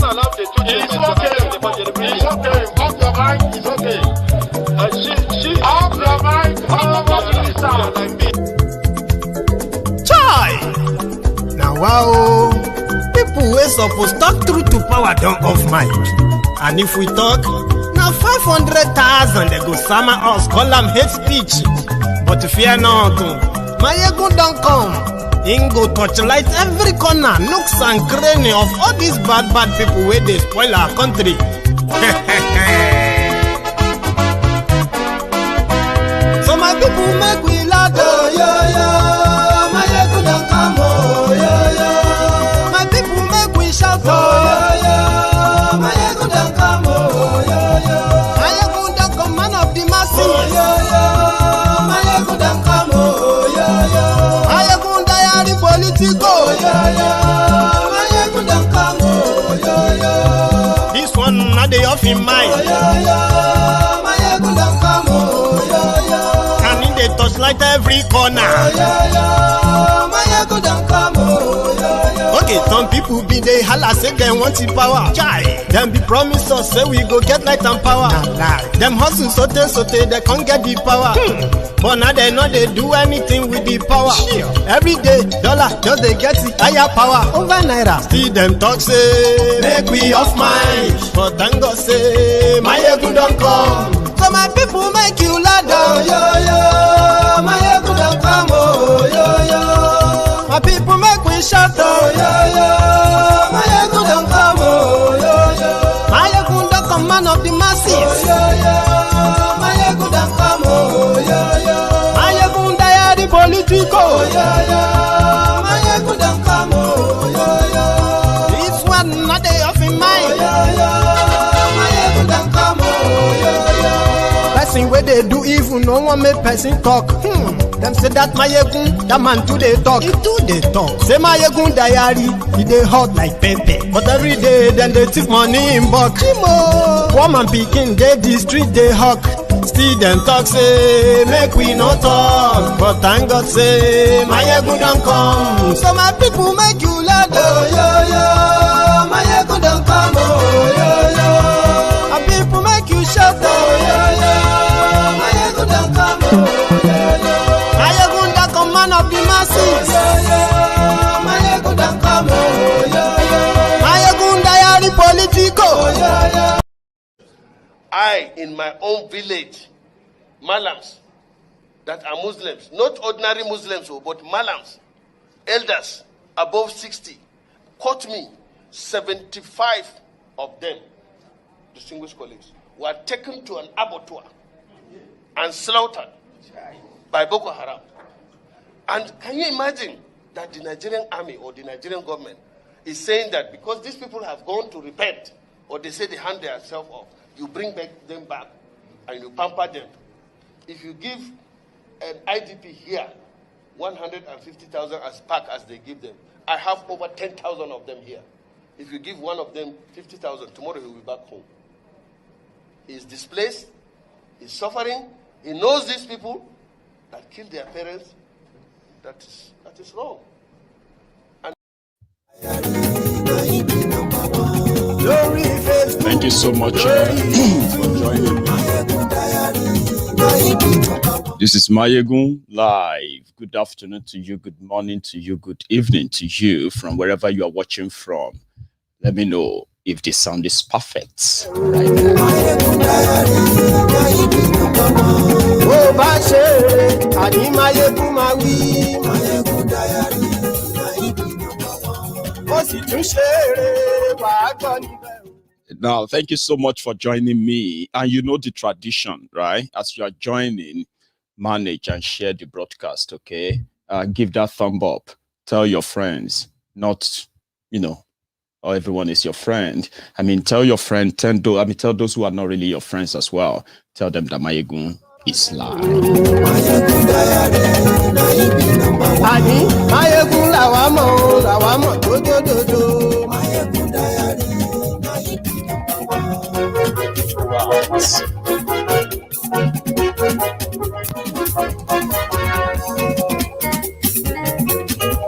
allowed the two children. It's okay. Off your mind. It's okay. She off your mind. Chai! Now wow, people wey suppose talk truth to power don't off mic. And if we talk, now 500,000 they go summer us, call them hate speech. But fear not, Maiyegun don't come. Him go torchlight every corner, nooks and cranny of all these bad people where they spoil our country. So my people make we laugh, oh yeah yeah. Maiyegun don't come, oh yeah yeah. My people make we shout, oh yeah yeah. Maiyegun don't come, oh yeah yeah. Maiyegun don't come, man of the masses, oh yeah yeah. Maiyegun don't come, oh yeah yeah. Maiyegun diary Politico, yeah yeah. Maiyegun don't come, oh yeah yeah. This one not the off in mind, oh yeah yeah. Maiyegun don't come, oh yeah yeah. And in the touchlight every corner, oh yeah yeah. Maiyegun don't come, oh yeah yeah. Okay, some people be they holla say they want the power. Chai, them be promise us say we go get light and power. Nah. Them hustle sote they can't get the power. But now they know they do anything with the power. Every day, dollar just they get the higher power over naira. Still them talk say make we off mind. But thank God say Maiyegun don't come. So my people make you laugh, oh yeah yeah. Maiyegun don't come, oh yeah yeah. My people make we shout, oh yeah yeah. Maiyegun don't come, oh yeah yeah. Maiyegun don't come, man of the masses, oh yeah yeah. Maiyegun don't come, oh yeah yeah. Maiyegun diary Politico, oh yeah yeah. Maiyegun don't come, oh yeah yeah. This one not they off in mind, oh yeah yeah. Maiyegun don't come, oh yeah yeah. Person where they do evil, no one make person talk. Them say that Maiyegun, that man too they talk. He too they talk. Say Maiyegun diary, he they hot like pepper. But every day then they take money in bulk. Woman picking, they the street they hawk. Still them talk say make we no talk. But thank God say Maiyegun don't come. So my people make you laugh, oh yeah yeah. Maiyegun don't come, oh yeah yeah. And people make you shout, oh yeah yeah. Maiyegun don't come, oh yeah yeah. Maiyegun don't come, man of the masses, oh yeah yeah. Maiyegun don't come, oh yeah yeah. Maiyegun diary Politico, oh yeah yeah. I, in my own village, Malams that are Muslims, not ordinary Muslims, but Malams, elders above 60, caught me. 75 of them, distinguished colleagues, were taken to an abattoir and slaughtered by Boko Haram. And can you imagine that the Nigerian army or the Nigerian government is saying that because these people have gone to repent, or they say they hand themselves off, you bring them back and you pamper them. If you give an IDP here 150,000 as pack as they give them, I have over 10,000 of them here. If you give one of them 50,000, tomorrow he will be back home. He's displaced, he's suffering, he knows these people that killed their parents. That is wrong. Thank you so much for joining me. This is Maiyegun live. Good afternoon to you, good morning to you, good evening to you from wherever you are watching from. Let me know if the sound is perfect right now. Now, thank you so much for joining me. And you know the tradition, right? As you are joining, manage and share the broadcast, okay? Give that thumb up. Tell your friends, not, or everyone is your friend. I mean, tell your friend, tell those who are not really your friends as well. Tell them that Maiyegun is live.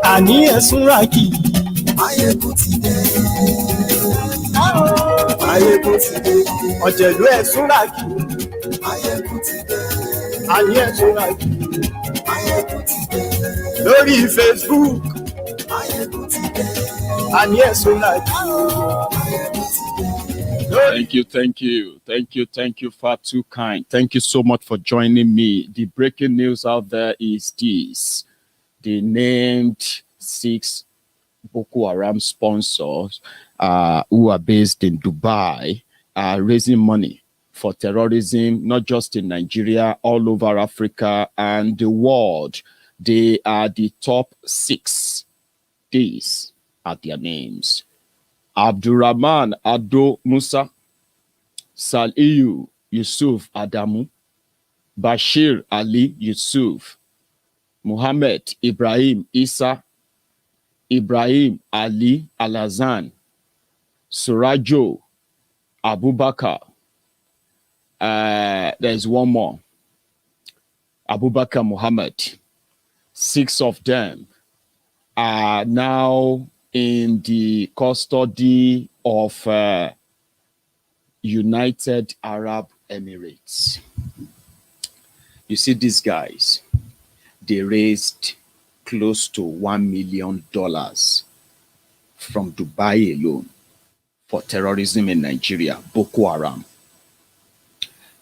Ani esunraki Maiyegun ti dé. Maiyegun ti dé. Ọ̀jẹ̀lú ẹ̀ súnra kì. Maiyegun ti dé. Àní ẹ̀ súnra kì. Maiyegun ti dé. Lórí Facebook. Maiyegun ti dé. Àní ẹ̀ súnra kì. Maiyegun ti dé. Thank you, far too kind. Thank you so much for joining me. The breaking news out there is this. They named 6 Boko Haram sponsors who are based in Dubai, raising money for terrorism, not just in Nigeria, all over Africa and the world. They are the top 6. These are their names. Abdurrahman Ado Musa, Saliu Yusuf Adamu, Bashir Ali Yusuf, Muhammad Ibrahim Isa, Ibrahim Ali Alazan, Surajo Abubakar. There's one more. Abubakar Muhammad. 6 of them are now in the custody of United Arab Emirates. You see these guys, they raised close to $1 million from Dubai alone for terrorism in Nigeria, Boko Haram.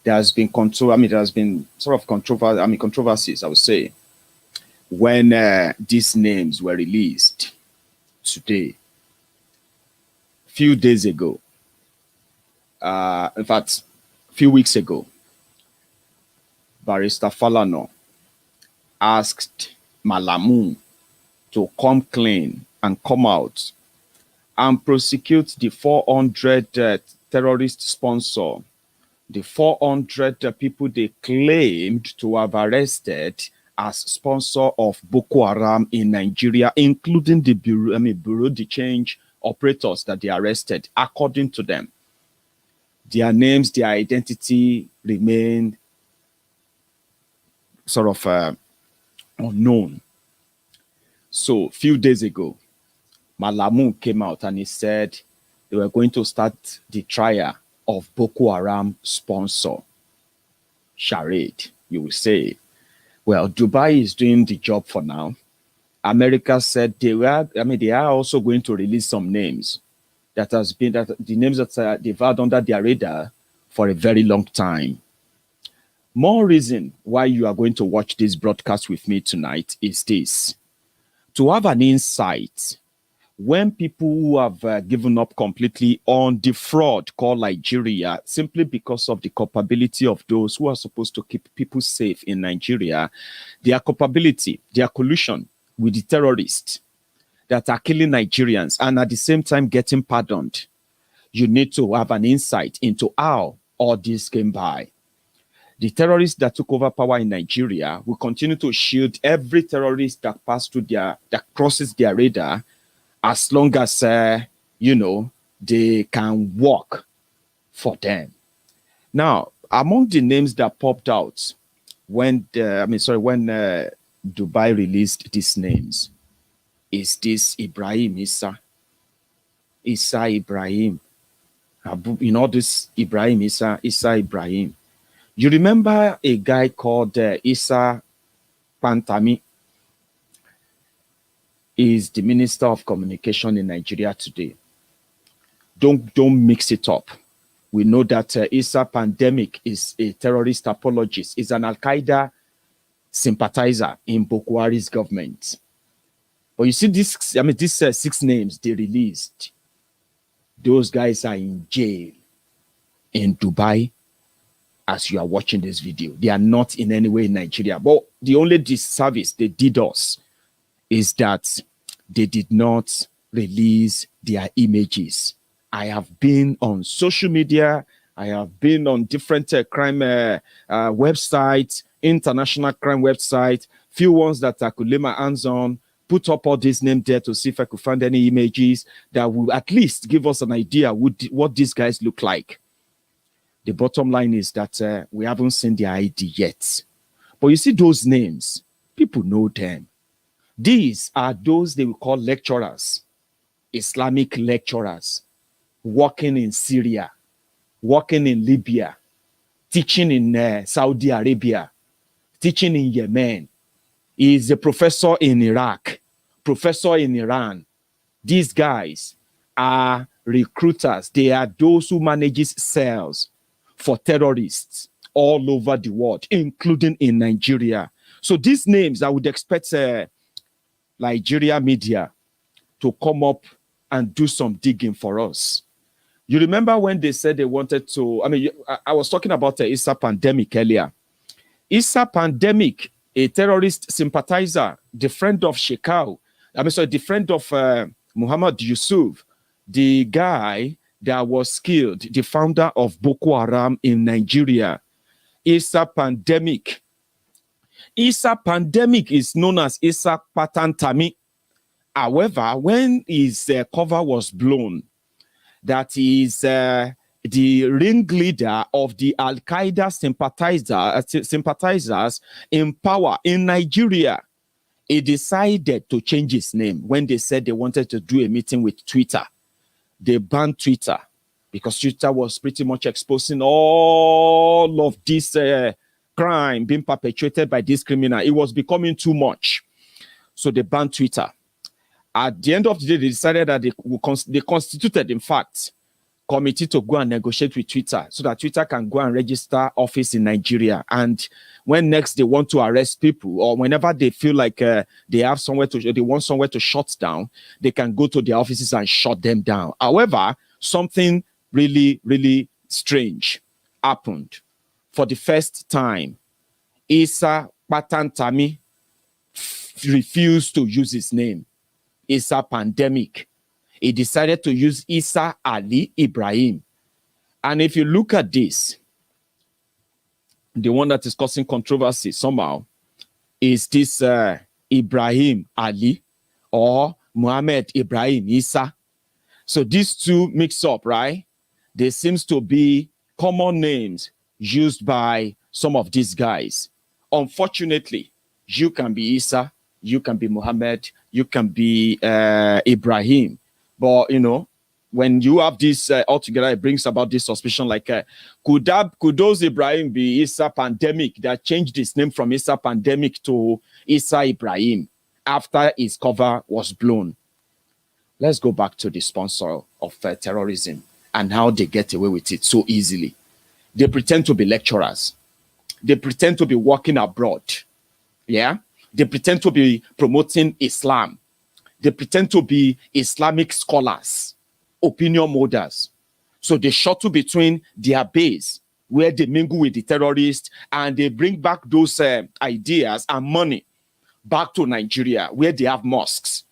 There has been controversies, I would say, when these names were released today. Few days ago, in fact, a few weeks ago, Barrister Falana asked Malamu to come clean and come out and prosecute the 400 terrorist sponsor, the 400 people they claimed to have arrested as sponsor of Boko Haram in Nigeria, including the Bureau de Change operators that they arrested. According to them, their names, their identity remained sort of unknown. So a few days ago, Malamu came out and he said they were going to start the trial of Boko Haram sponsor. Charade, you will say. Well, Dubai is doing the job for now. America said they are also going to release some names the names that they've had under their radar for a very long time. More reason why you are going to watch this broadcast with me tonight is this: to have an insight when people who have given up completely on the fraud called Nigeria, simply because of the culpability of those who are supposed to keep people safe in Nigeria, their culpability, their collusion with the terrorists that are killing Nigerians and at the same time getting pardoned. You need to have an insight into how all this came by. The terrorists that took over power in Nigeria will continue to shield every terrorist that crosses their radar, as long as they can work for them. Now, among the names that popped out when Dubai released these names is this Ibrahim Isa Ibrahim. This Ibrahim Isa Ibrahim. You remember a guy called Isa Pantami? Is the Minister of Communication in Nigeria today. Don't mix it up. We know that Isa Pandemic is a terrorist apologist, is an Al-Qaeda sympathizer in Boko Haram's government. But you see these 6 names they released. Those guys are in jail in Dubai as you are watching this video. They are not in any way in Nigeria. But the only disservice they did us is that they did not release their images. I have been on social media. I have been on different crime websites, international crime websites, few ones that I could lay my hands on, put up all these names there to see if I could find any images that will at least give us an idea what these guys look like. The bottom line is that we haven't seen their ID yet. But you see those names, people know them. These are those they will call lecturers, Islamic lecturers, working in Syria working in Libya, teaching in Saudi Arabia, teaching in Yemen. He's a professor in Iraq, professor in Iran. These guys are recruiters. They are those who manages cells for terrorists all over the world, including in Nigeria. So these names, I would expect Nigeria media to come up and do some digging for us. You remember when they said they wanted to, I was talking about the Issa pandemic earlier. Issa pandemic, a terrorist sympathizer, the friend of Shekau, the friend of Muhammad Yusuf, the guy that was killed, the founder of Boko Haram in Nigeria. Issa pandemic. Issa pandemic is known as Issa Patantami. However, when his cover was blown, that is the ringleader of the Al-Qaeda sympathizers in power in Nigeria, he decided to change his name when they said they wanted to do a meeting with Twitter. They banned Twitter because Twitter was pretty much exposing all of this crime being perpetrated by this criminal. It was becoming too much. So they banned Twitter. At the end of the day, they decided that they constituted, in fact, committee to go and negotiate with Twitter so that Twitter can go and register office in Nigeria. And when next they want to arrest people, or whenever they feel like they want somewhere to shut down, they can go to their offices and shut them down. However, something really, really strange happened. For the first time, Issa Patantami refused to use his name. Issa pandemic. He decided to use Issa Ali Ibrahim. And if you look at this, the one that is causing controversy somehow is this Ibrahim Ali or Muhammad Ibrahim Issa. So these two mix up, right? There seems to be common names used by some of these guys. Unfortunately, you can be Issa, you can be Muhammad, you can be Ibrahim. But, you know, when you have this altogether, it brings about this suspicion like, could those Ibrahim be Issa Pandemic that changed his name from Issa Pandemic to Issa Ibrahim after his cover was blown? Let's go back to the sponsor of terrorism and how they get away with it so easily. They pretend to be lecturers. They pretend to be working abroad. Yeah? They pretend to be promoting Islam. They pretend to be Islamic scholars, opinion molders. So they shuttle between their base, where they mingle with the terrorists, and they bring back those ideas and money back to Nigeria, where they have mosques.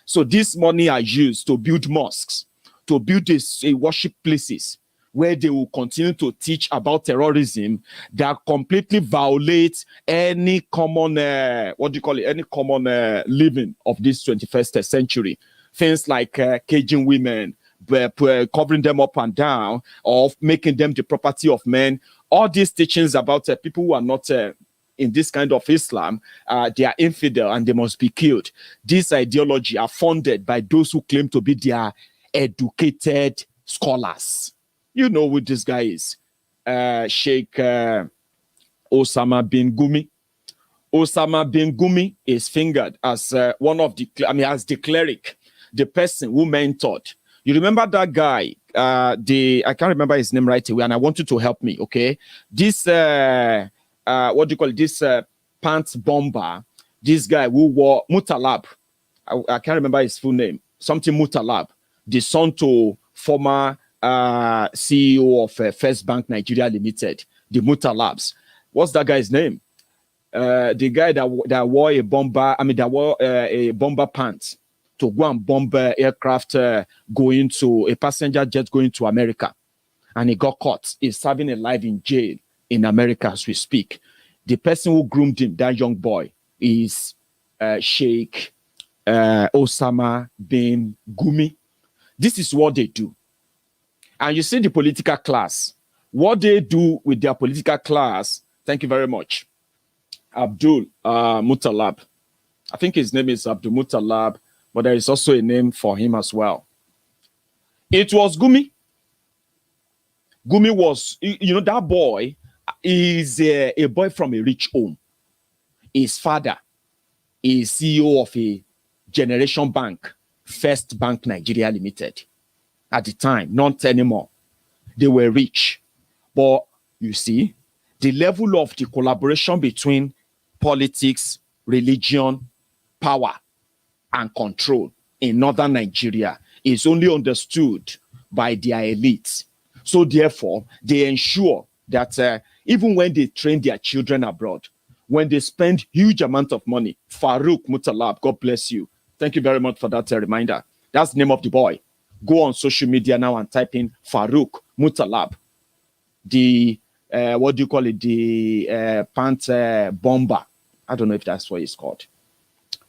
So this money are used to build mosques, to build these worship places, where they will continue to teach about terrorism that completely violates any common, any common living of this 21st century. Things like caging women, covering them up and down, or making them the property of men. All these teachings about people who are not in this kind of Islam, they are infidel and they must be killed. This ideology are funded by those who claim to be their educated scholars. You know who this guy is, Sheikh Osama bin Gumi. Osama bin Gumi is fingered as one of the, as the cleric, the person who mentored. You remember that guy? I can't remember his name right away, and I want you to help me. Okay, this this pants bomber, this guy who wore Mutalab. I can't remember his full name. Something Mutalab, the son to former CEO of First Bank Nigeria Limited, the Mutalabs. What's that guy's name? The guy that wore a bomber, that wore a bomber pants to go and bomb aircraft going to a passenger jet going to America, and he got caught. He's serving a life in jail in America as we speak. The person who groomed him, that young boy, is Sheikh Osama bin Gumi. This is what they do. And you see the political class, what they do with their political class. Thank you very much. Abdul Mutalab. I think his name is Abdul Mutalab, but there is also a name for him as well. It was Gumi. Gumi was, that boy is a boy from a rich home. His father is CEO of a generation bank, First Bank Nigeria Limited. At the time, not anymore. They were rich. But you see, the level of the collaboration between politics, religion, power, and control in northern Nigeria is only understood by their elites. So therefore, they ensure that even when they train their children abroad, when they spend huge amount of money, Farouk Mutalab, God bless you. Thank you very much for that reminder. That's the name of the boy. Go on social media now and type in Farouk Mutalab. The, what do you call it? The pant bomber. I don't know if that's what it's called.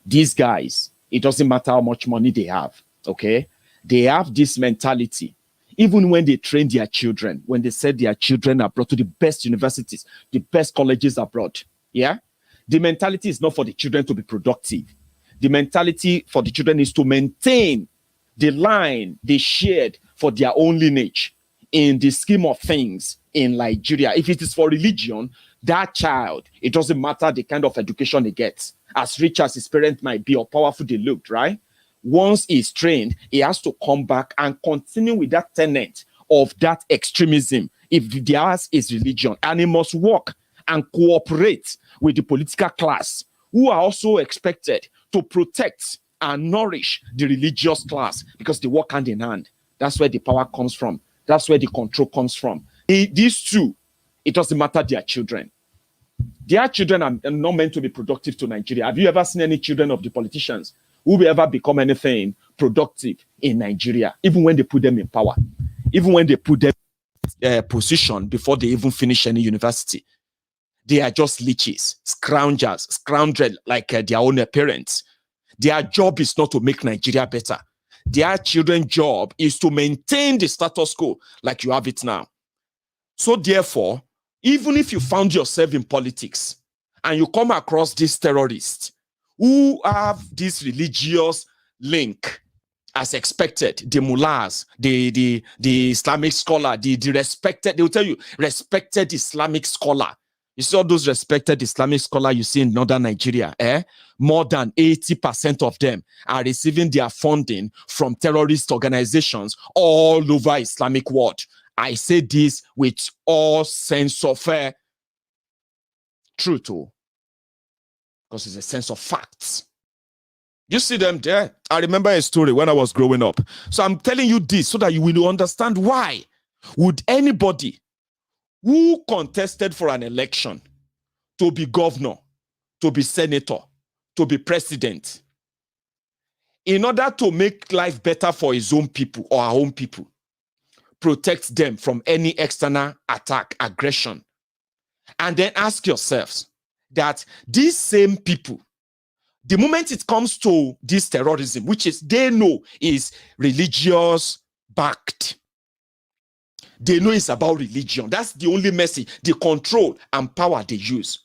These guys, it doesn't matter how much money they have, okay? They have this mentality. Even when they train their children, when they send their children abroad to the best universities, the best colleges abroad, yeah? The mentality is not for the children to be productive. The mentality for the children is to maintain the line they shared for their own lineage in the scheme of things in Nigeria. If it is for religion, that child, it doesn't matter the kind of education he gets, as rich as his parents might be or powerful they looked, right? Once he's trained, he has to come back and continue with that tenet of that extremism if theirs is religion. And he must work and cooperate with the political class, who are also expected to protect and nourish the religious class, because they work hand in hand. That's where the power comes from. That's where the control comes from. These two, it doesn't matter their children. Their children are not meant to be productive to Nigeria. Have you ever seen any children of the politicians who will ever become anything productive in Nigeria, even when they put them in power, even when they put them in position before they even finish any university? They are just leeches, scoundrels like their own parents. Their job is not to make Nigeria better. Their children's job is to maintain the status quo like you have it now. So therefore, even if you found yourself in politics and you come across these terrorists who have this religious link, as expected, the mullahs, the Islamic scholar, the respected, they will tell you, respected Islamic scholar. You see all those respected Islamic scholars you see in northern Nigeria, more than 80% of them are receiving their funding from terrorist organizations all over Islamic world. I say this with all sense of truth, because it's a sense of facts. You see them there. I remember a story when I was growing up. So I'm telling you this so that you will understand why would anybody who contested for an election to be governor, to be senator, to be president, in order to make life better for his own people or our own people, protect them from any external attack, aggression, and then ask yourselves that these same people, the moment it comes to this terrorism, which is they know is religious backed, they know it's about religion. That's the only message, the control and power they use.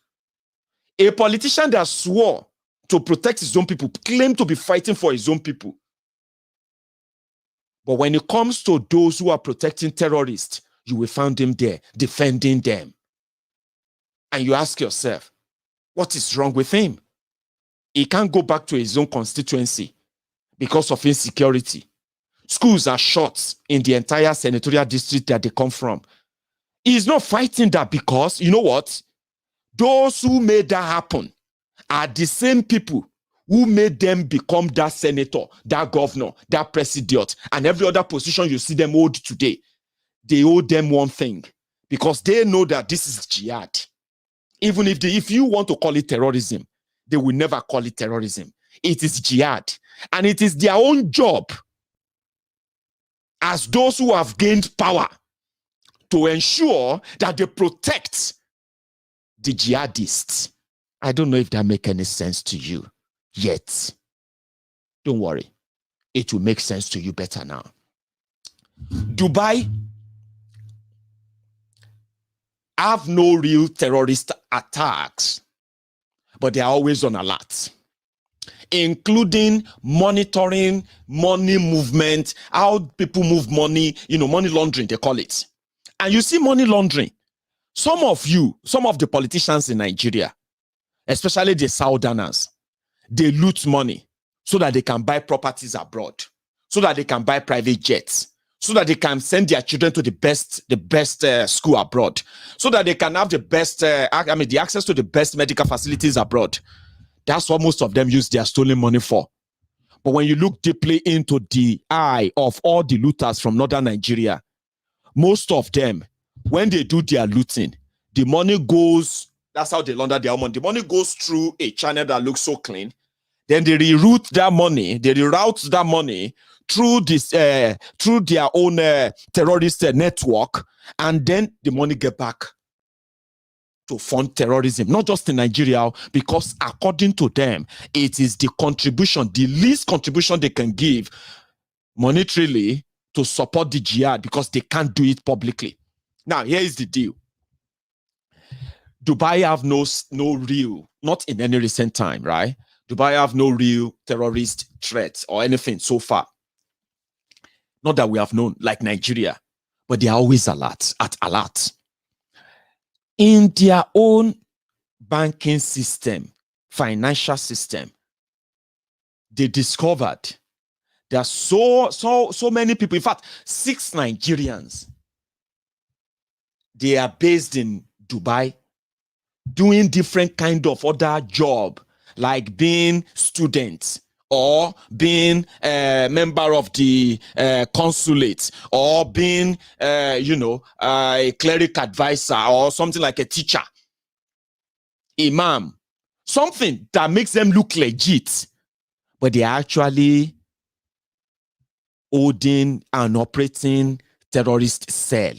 A politician that swore to protect his own people, claimed to be fighting for his own people. But when it comes to those who are protecting terrorists, you will find him there defending them. And you ask yourself, what is wrong with him? He can't go back to his own constituency because of insecurity. Schools are shut in the entire senatorial district that they come from. He's not fighting that because, you know what? Those who made that happen are the same people who made them become that senator, that governor, that president, and every other position you see them hold today. They owe them one thing, because they know that this is jihad. Even if you want to call it terrorism, they will never call it terrorism. It is jihad. And it is their own job as those who have gained power to ensure that they protect the jihadists. I don't know if that makes any sense to you yet. Don't worry. It will make sense to you better now. Dubai have no real terrorist attacks, but they are always on alert, including monitoring money movement, how people move money, money laundering, they call it, And you see money laundering. Some of the politicians in Nigeria, especially the Southerners, they loot money so that they can buy properties abroad, so that they can buy private jets, so that they can send their children to the best school abroad, so that they can have the best, the access to the best medical facilities abroad. That's what most of them use their stolen money for. But when you look deeply into the eye of all the looters from northern Nigeria, most of them, when they do their looting, the money goes, that's how they launder their money. The money goes through a channel that looks so clean. Then they reroute that money through this through their own terrorist network, and then the money get back to fund terrorism, not just in Nigeria, because according to them, it is the least contribution they can give monetarily to support the jihad, because they can't do it publicly. Now, here is the deal. Dubai have no real, not in any recent time, right? Dubai have no real terrorist threats or anything so far. Not that we have known, like Nigeria, but they are always alert. In their own banking system, financial system, they discovered there are so many people. In fact, 6 Nigerians. They are based in Dubai, doing different kind of other job, like being students, or being a member of the consulate, or being, a cleric advisor, or something like a teacher, imam, something that makes them look legit, but they are actually holding and operating terrorist cell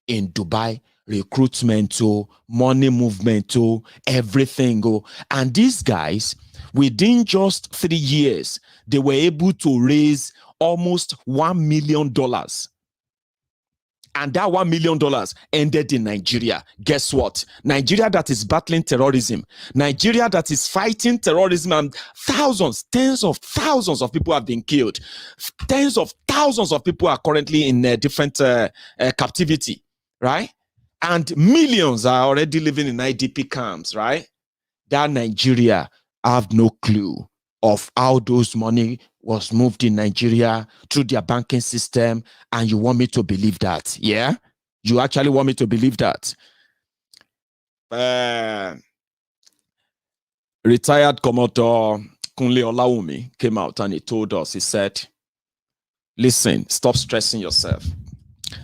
in Dubai, recruitment to money movement to everything. And these guys, within just 3 years, they were able to raise almost $1 million. And that $1 million ended in Nigeria. Guess what? Nigeria that is battling terrorism, Nigeria that is fighting terrorism, and tens of thousands of people have been killed. Tens of thousands of people are currently in different captivity, right? And millions are already living in IDP camps, right? That Nigeria have no clue of how those money was moved in Nigeria through their banking system, and you want me to believe that? Yeah? You actually want me to believe that? Retired Commodore Kunle Olawumi came out and he told us, he said, listen, stop stressing yourself.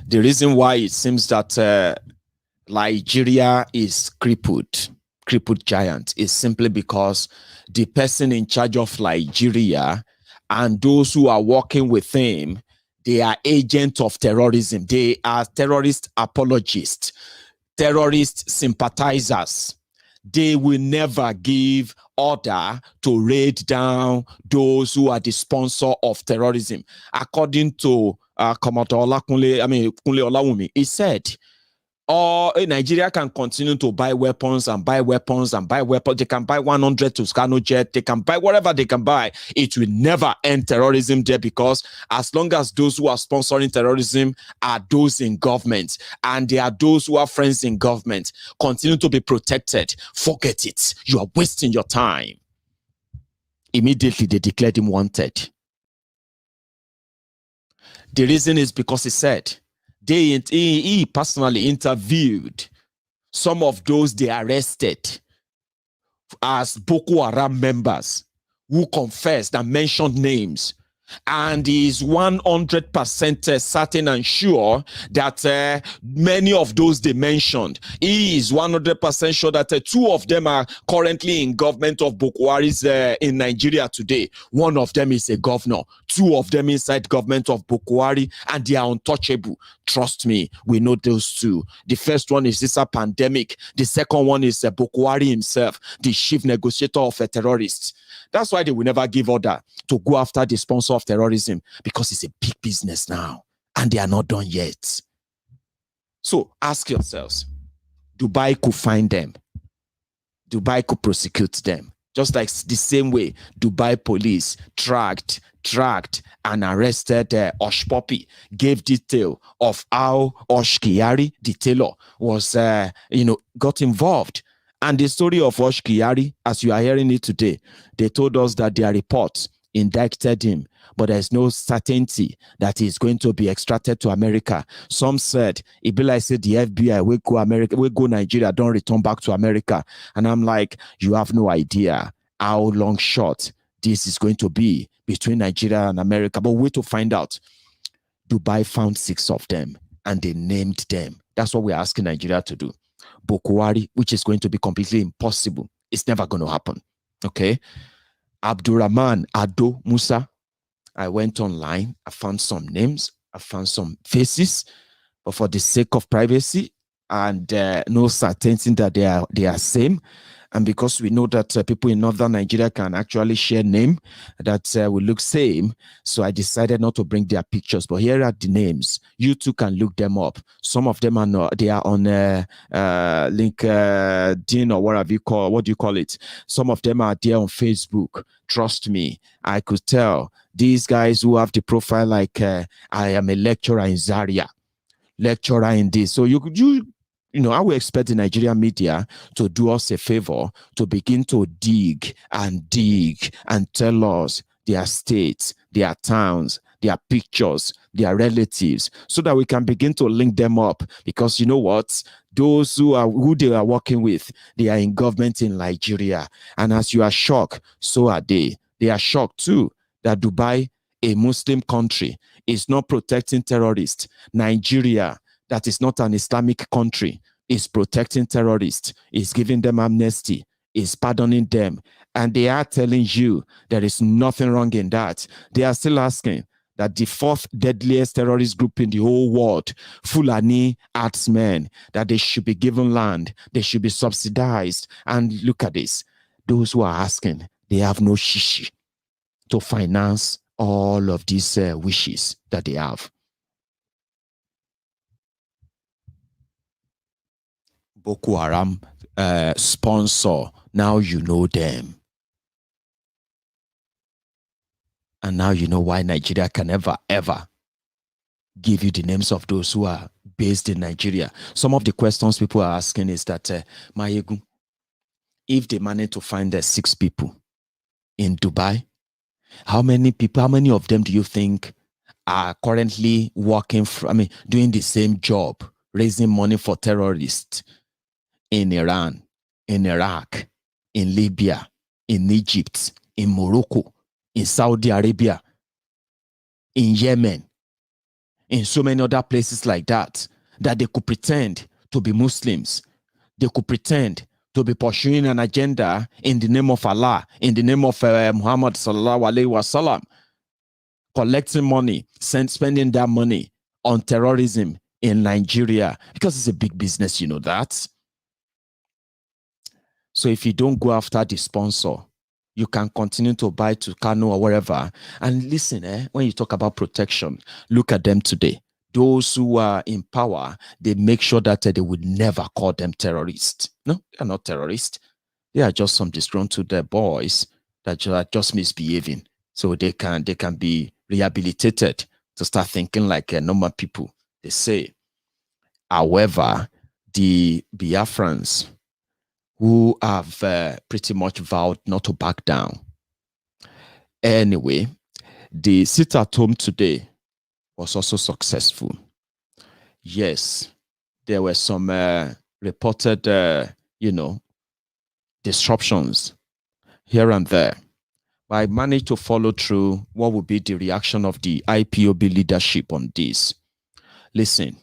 The reason why it seems that Nigeria is crippled giant, is simply because the person in charge of Nigeria and those who are working with him, they are agents of terrorism. They are terrorist apologists, terrorist sympathizers. They will never give order to raid down those who are the sponsor of terrorism. According to Commodore Kunle Olawumi, he said, Nigeria can continue to buy weapons and buy weapons and buy weapons. They can buy 100 Toscano jet. They can buy whatever they can buy. It will never end terrorism there, because as long as those who are sponsoring terrorism are those in government, and they are those who are friends in government, continue to be protected. Forget it. You are wasting your time. Immediately, they declared him wanted. The reason is because he said, he personally interviewed some of those they arrested as Boko Haram members who confessed and mentioned names. And he is 100% certain and sure that many of those they mentioned, he is 100% sure that 2 of them are currently in government of Boko Haram's in Nigeria today. 1 of them is a governor, 2 of them inside government of Boko Haram, and they are untouchable. Trust me, we know those 2. The first one is this pandemic. The second one is Boko Haram himself, the chief negotiator of terrorists. That's why they will never give order to go after the sponsor of terrorism, because it's a big business now, and they are not done yet. So ask yourselves, Dubai could find them. Dubai could prosecute them. Just like the same way Dubai police tracked and arrested Osh Poppy, gave detail of how Osh Kiari, the tailor, was, got involved. And the story of Osh Kiari, as you are hearing it today, they told us that their report indicted him, but there's no certainty that he's going to be extracted to America. Some said, it be like said the FBI will go America, will go Nigeria, don't return back to America. And I'm like, you have no idea how long shot this is going to be between Nigeria and America. But wait to find out. Dubai found 6 of them and they named them. That's what we're asking Nigeria to do. Bokwari, which is going to be completely impossible. It's never going to happen. Okay. Abdurrahman Ado Musa. I went online. I found some names. I found some faces. But for the sake of privacy and no certainty that they are same, and because we know that people in northern Nigeria can actually share name that will look same, so I decided not to bring their pictures. But here are the names. You too can look them up. Some of them are not. They are on LinkedIn or what do you call it? Some of them are there on Facebook. Trust me, I could tell these guys who have the profile like I am a lecturer in Zaria, lecturer in this. So I will expect the Nigerian media to do us a favor to begin to dig and tell us their states, their towns, their pictures, their relatives, so that we can begin to link them up. Because you know what? Those who they are working with, they are in government in Nigeria. And as you are shocked, so are they. They are shocked too that Dubai, a Muslim country, is not protecting terrorists. Nigeria, that is not an Islamic country, is protecting terrorists, is giving them amnesty, is pardoning them. And they are telling you there is nothing wrong in that. They are still asking that the 4th deadliest terrorist group in the whole world, Fulani herdsmen, that they should be given land, they should be subsidized. And look at this. Those who are asking, they have no shishi to finance all of these wishes that they have. Boko Haram sponsor, now you know them. And now you know why Nigeria can never, ever give you the names of those who are based in Nigeria. Some of the questions people are asking is that, Maiyegun, if they manage to find 6 people in Dubai, how many of them do you think are currently working, doing the same job, raising money for terrorists in Iran, in Iraq, in Libya, in Egypt, in Morocco, in Saudi Arabia, in Yemen, in so many other places like that they could pretend to be Muslims. They could pretend to be pursuing an agenda in the name of Allah, in the name of Muhammad sallallahu alaihi wasallam, collecting money, spending that money on terrorism in Nigeria, because it's a big business, you know that. So if you don't go after the sponsor, you can continue to buy to Kano or wherever. And listen, when you talk about protection, look at them today. Those who are in power, they make sure that they would never call them terrorists. No, they're not terrorists. They are just some disgruntled boys that are just misbehaving. So they can be rehabilitated to start thinking like normal people, they say. However, the Biafrans, who have pretty much vowed not to back down. Anyway, the sit at home today was also successful. Yes, there were some reported, disruptions here and there. But I managed to follow through what would be the reaction of the IPOB leadership on this. Listen,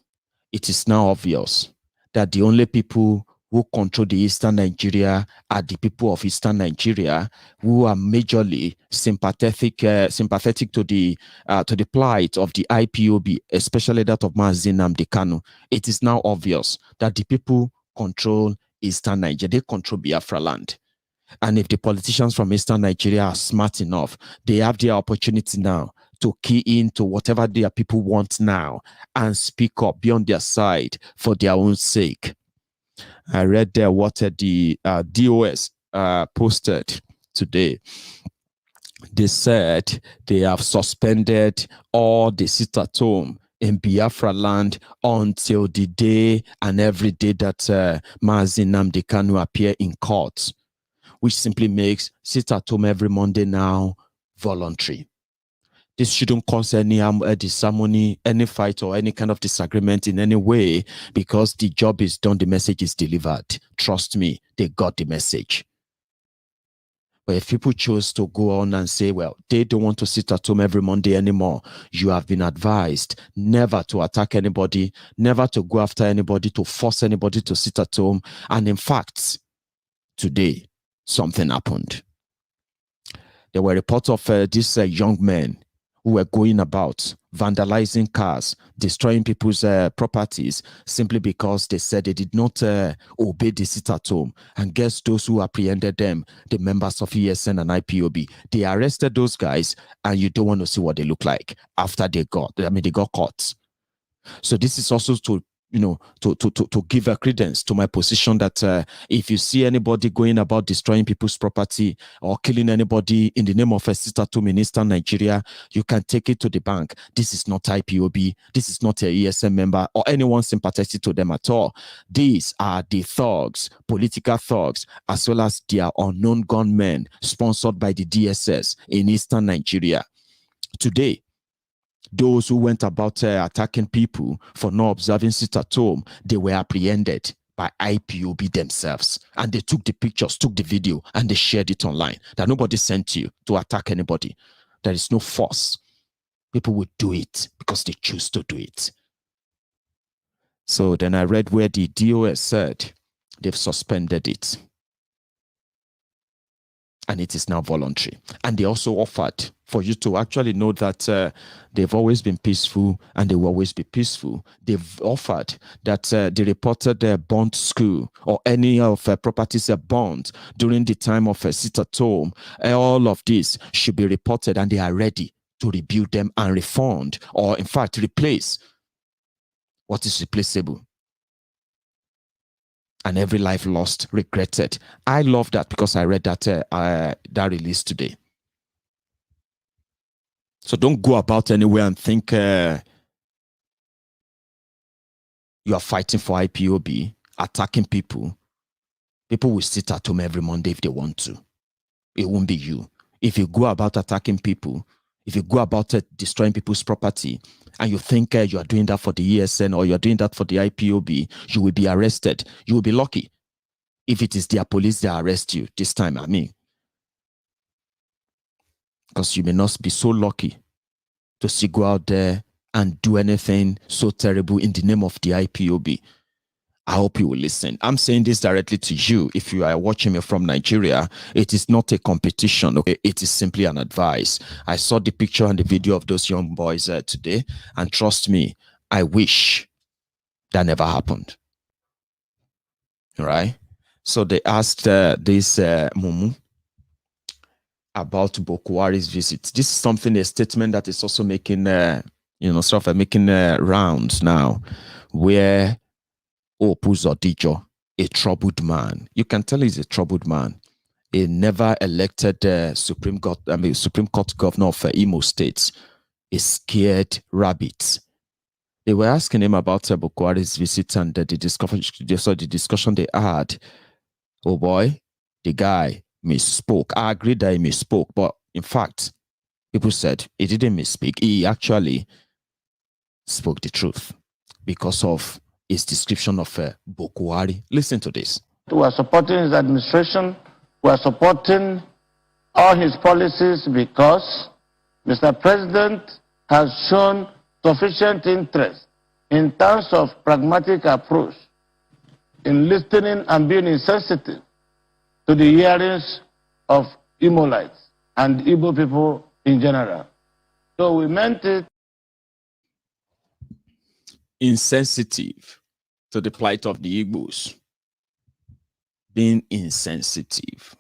it is now obvious that the only people who control the Eastern Nigeria are the people of Eastern Nigeria who are majorly sympathetic to the plight of the IPOB, especially that of Mazi Nnamdi Kanu. It is now obvious that the people control Eastern Nigeria. They control Biafra land. And if the politicians from Eastern Nigeria are smart enough, they have the opportunity now to key into whatever their people want now and speak up, be on their side for their own sake. I read there what the DOS posted today. They said they have suspended all the sit-at-home in Biafra land until the day and every day that Mazi Nnamdi Kanu appear in court, which simply makes sit-at-home every Monday now voluntary. This shouldn't cause any disharmony, any fight, or any kind of disagreement in any way, because the job is done, the message is delivered. Trust me, they got the message. But if people choose to go on and say, well, they don't want to sit at home every Monday anymore, you have been advised never to attack anybody, never to go after anybody, to force anybody to sit at home. And in fact, today, something happened. There were reports of these young men who were going about vandalizing cars, destroying people's properties, simply because they said they did not obey the sit-at-home. And guess those who apprehended them, the members of ESN and IPOB. They arrested those guys, and you don't want to see what they look like after they got caught. So this is also to to give a credence to my position that if you see anybody going about destroying people's property or killing anybody in the name of a sit-at-home in Eastern Nigeria, you can take it to the bank. This is not IPOB. This is not a ESM member or anyone sympathetic to them at all. These are the thugs, political thugs, as well as their unknown gunmen sponsored by the DSS in Eastern Nigeria. Today, those who went about attacking people for not observing sit-at-home, they were apprehended by IPOB themselves. And they took the pictures, took the video, and they shared it online. That nobody sent you to attack anybody. There is no force. People would do it because they choose to do it. So then I read where the DOS said they've suspended it. And it is now voluntary. And they also offered for you to actually know that they've always been peaceful and they will always be peaceful. They've offered that they reported their bond school or any of properties bond during the time of a sit-at-home. All of this should be reported, and they are ready to rebuild them and refund, or in fact replace what is replaceable. And every life lost, regretted. I love that because I read that that release today. So don't go about anywhere and think you are fighting for IPOB, attacking people. People will sit at home every Monday if they want to. It won't be you. If you go about attacking people, if you go about destroying people's property, and you think you are doing that for the ESN or you are doing that for the IPOB, you will be arrested. You will be lucky if it is their police that arrest you this time, I mean. Because you may not be so lucky to see go out there and do anything so terrible in the name of the IPOB. I hope you will listen. I'm saying this directly to you. If you are watching me from Nigeria, it is not a competition. Okay, it is simply an advice. I saw the picture and the video of those young boys today, and trust me, I wish that never happened. All right. So they asked this Mumu about Bokwari's visit. This is something, a statement that is also making, sort of making rounds now, where Opuzodijo, a troubled man. You can tell he's a troubled man. A never elected Supreme Court governor of Imo State. A scared rabbit. They were asking him about Bokwari's visit and the discussion they had. Oh boy, the guy misspoke. I agree that he misspoke, but in fact, people said he didn't misspeak. He actually spoke the truth because of his description of Bokwari. Listen to this. We are supporting his administration. We are supporting all his policies because Mr. President has shown sufficient interest in terms of pragmatic approach in listening and being insensitive to the hearings of Imolites and Igbo people in general. So we meant it. Insensitive to the plight of the Igbos. Being insensitive.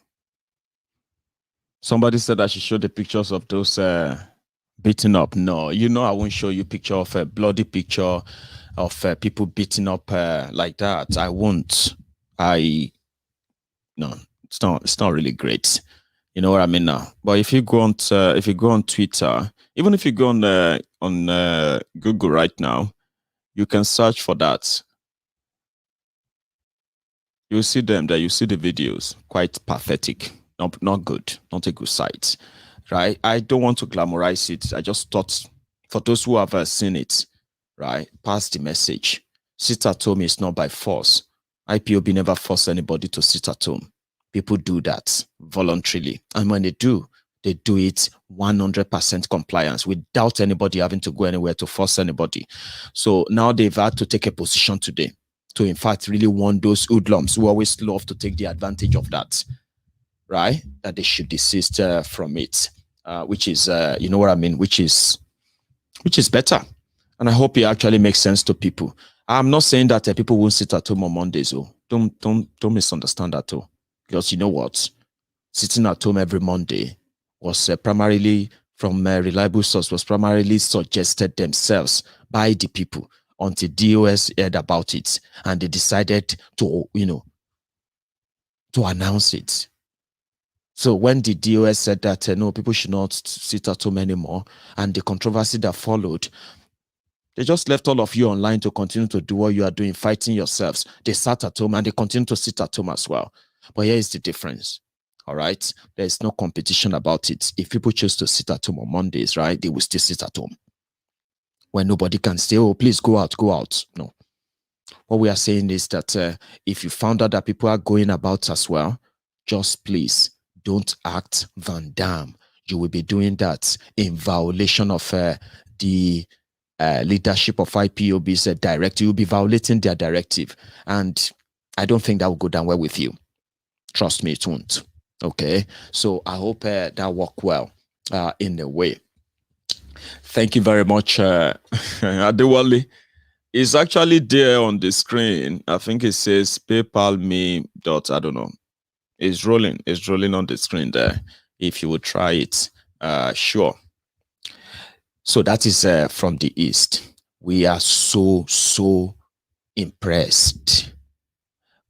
Somebody said I should show the pictures of those beaten up. No, I won't show you picture of a bloody picture of people beaten up like that. I won't. No, it's not really great. You know what I mean now. But if you go on Twitter, even if you go on Google right now, you can search for that. You'll see them there. You see the videos. Quite pathetic. Not good. Not a good sight. Right? I don't want to glamorize it. I just thought for those who have seen it, right, pass the message. Sit at home is not by force. IPOB never force anybody to sit at home. People do that voluntarily. And when they do it 100% compliance without anybody having to go anywhere to force anybody. So now they've had to take a position today to, in fact, really warn those hoodlums who always love to take the advantage of that, right? That they should desist from it, which is, you know what I mean, which is better. And I hope it actually makes sense to people. I'm not saying that people won't sit at home on Mondays. Oh, don't misunderstand that. Oh, because you know what? Sitting at home every Monday was primarily from a reliable source, was primarily suggested themselves by the people until DOS heard about it and they decided to, you know, to announce it. So when the DOS said that no, people should not sit at home anymore, and the controversy that followed, they just left all of you online to continue to do what you are doing, fighting yourselves. They sat at home and they continue to sit at home as well. But here is the difference. All right. There's no competition about it. If people choose to sit at home on Mondays, right, they will still sit at home. When nobody can say, oh, please go out, go out. No. What we are saying is that if you found out that people are going about as well, just please don't act Van Damme. You will be doing that in violation of the leadership of IPOB's directive. You'll be violating their directive. And I don't think that will go down well with you. Trust me, it won't. Okay. So I hope that worked well in a way. Thank you very much, Adewale. It's actually there on the screen. I think it says PayPal me dot, I don't know. It's rolling on the screen there. If you would try it, sure. So that is from the East. We are so impressed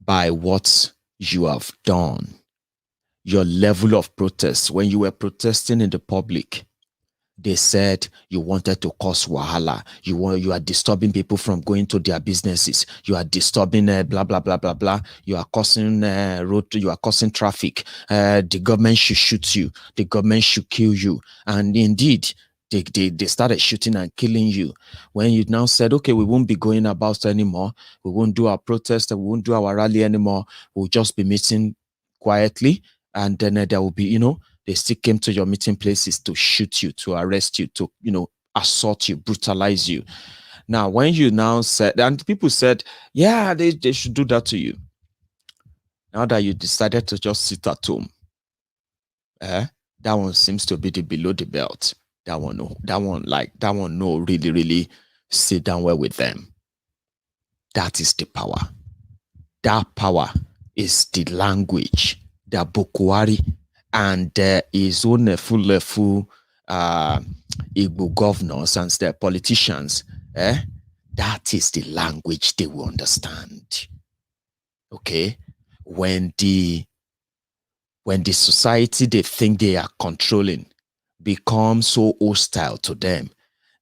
by what you have done. Your level of protest. When you were protesting in the public, they said you wanted to cause wahala. You are disturbing people from going to their businesses. You are disturbing blah blah blah blah blah. You are causing you are causing traffic. The government should shoot you. The government should kill you. And indeed, they started shooting and killing you. When you now said, okay, we won't be going about anymore. We won't do our protest. We won't do our rally anymore. We'll just be meeting quietly. And then there will be, you know, they still came to your meeting places to shoot you, to arrest you, to, you know, assault you, brutalize you. Now, when you now said, and people said, yeah, they should do that to you. Now that you decided to just sit at home, that one seems to be the below the belt. That one, no, really sit down well with them. That is the power. That power is the language that Bukwari and his own full Igbo governors and their politicians, that is the language they will understand. Okay? When the society they think they are controlling becomes so hostile to them,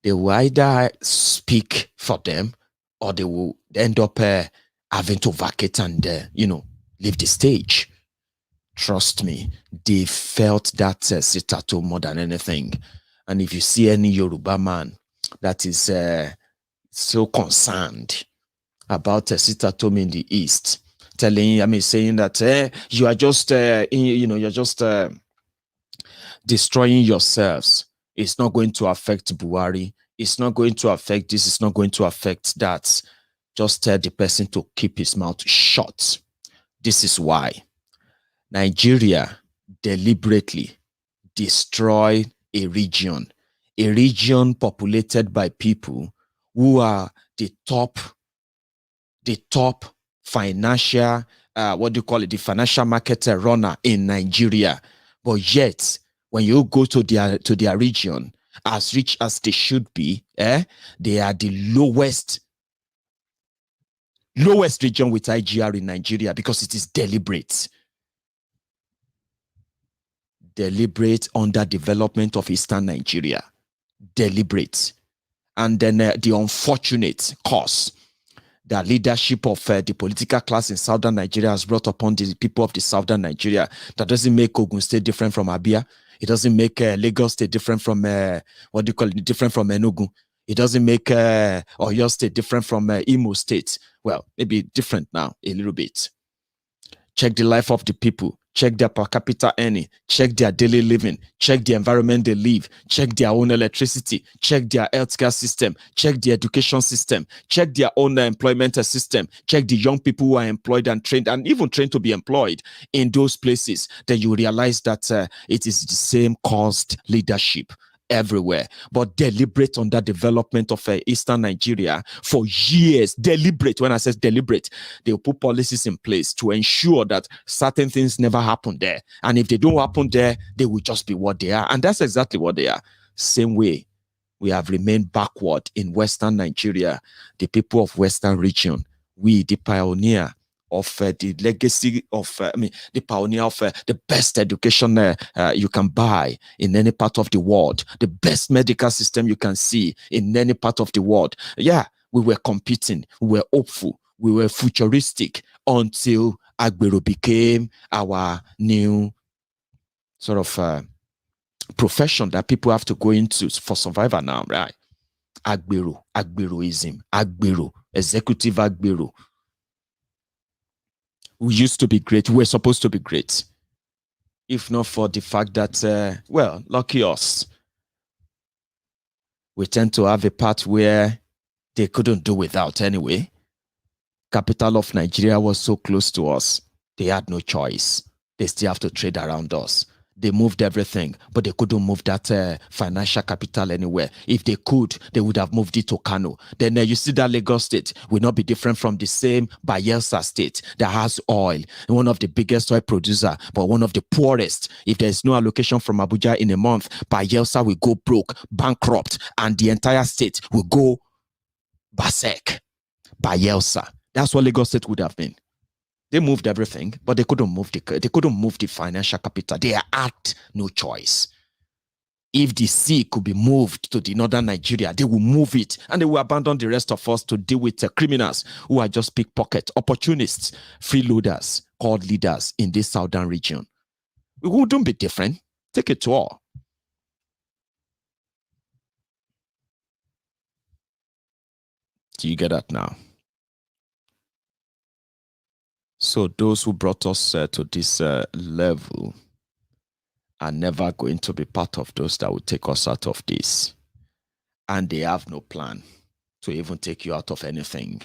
they will either speak for them or they will end up having to vacate and, you know, leave the stage. Trust me, they felt that sit at home more than anything. And if you see any Yoruba man that is so concerned about sit at home in the East, saying that you are just, you're just destroying yourselves. It's not going to affect Buhari. It's not going to affect this. It's not going to affect that. Just tell the person to keep his mouth shut. This is why Nigeria deliberately destroyed a region populated by people who are the top financial, the financial market runner in Nigeria. But yet, when you go to their region, as rich as they should be, they are the lowest region with IGR in Nigeria because it is deliberate. deliberate underdevelopment of Eastern Nigeria. Deliberate. And then the unfortunate cause that leadership of the political class in Southern Nigeria has brought upon the people of the Southern Nigeria. That doesn't make Ogun State different from Abia. It doesn't make Lagos State different from, different from Enugu. It doesn't make Oyo State different from Imo State. Well, maybe different now, a little bit. Check the life of the people. Check their per capita earning, check their daily living, check the environment they live, check their own electricity, check their healthcare system, check the education system, check their own employment system, check the young people who are employed and trained and even trained to be employed in those places. Then you realize that it is the same caused leadership everywhere, but deliberate underdevelopment of Eastern Nigeria for years. Deliberate, when I say deliberate, they'll put policies in place to ensure that certain things never happen there. And if they don't happen there, they will just be what they are. And that's exactly what they are. Same way, we have remained backward in Western Nigeria. The people of Western region, we, the pioneer of the legacy of, the pioneer of the best education you can buy in any part of the world, the best medical system you can see in any part of the world. Yeah, we were competing, we were hopeful, we were futuristic until Agbero became our new sort of profession that people have to go into for survival now, right? Agbero, Agberoism, Agbero, executive Agbero. We used to be great. We're supposed to be great. If not for the fact that, well, lucky us. We tend to have a part where they couldn't do without anyway. Capital of Nigeria was so close to us. They had no choice. They still have to trade around us. They moved everything, but they couldn't move that financial capital anywhere. If they could, they would have moved it to Kano. Then you see that Lagos State will not be different from the same Bayelsa State that has oil, one of the biggest oil producer, but one of the poorest. If there's no allocation from Abuja in a month, Bayelsa will go broke, bankrupt, and the entire state will go berserk. Bayelsa. That's what Lagos State would have been. They moved everything, but they couldn't move the financial capital. They had no choice. If the sea could be moved to the northern Nigeria, they will move it, and they will abandon the rest of us to deal with criminals who are just pickpocket, opportunists, freeloaders, called leaders in this southern region. We wouldn't be different. Take it to all. Do you get that now? So those who brought us to this level are never going to be part of those that will take us out of this. And they have no plan to even take you out of anything.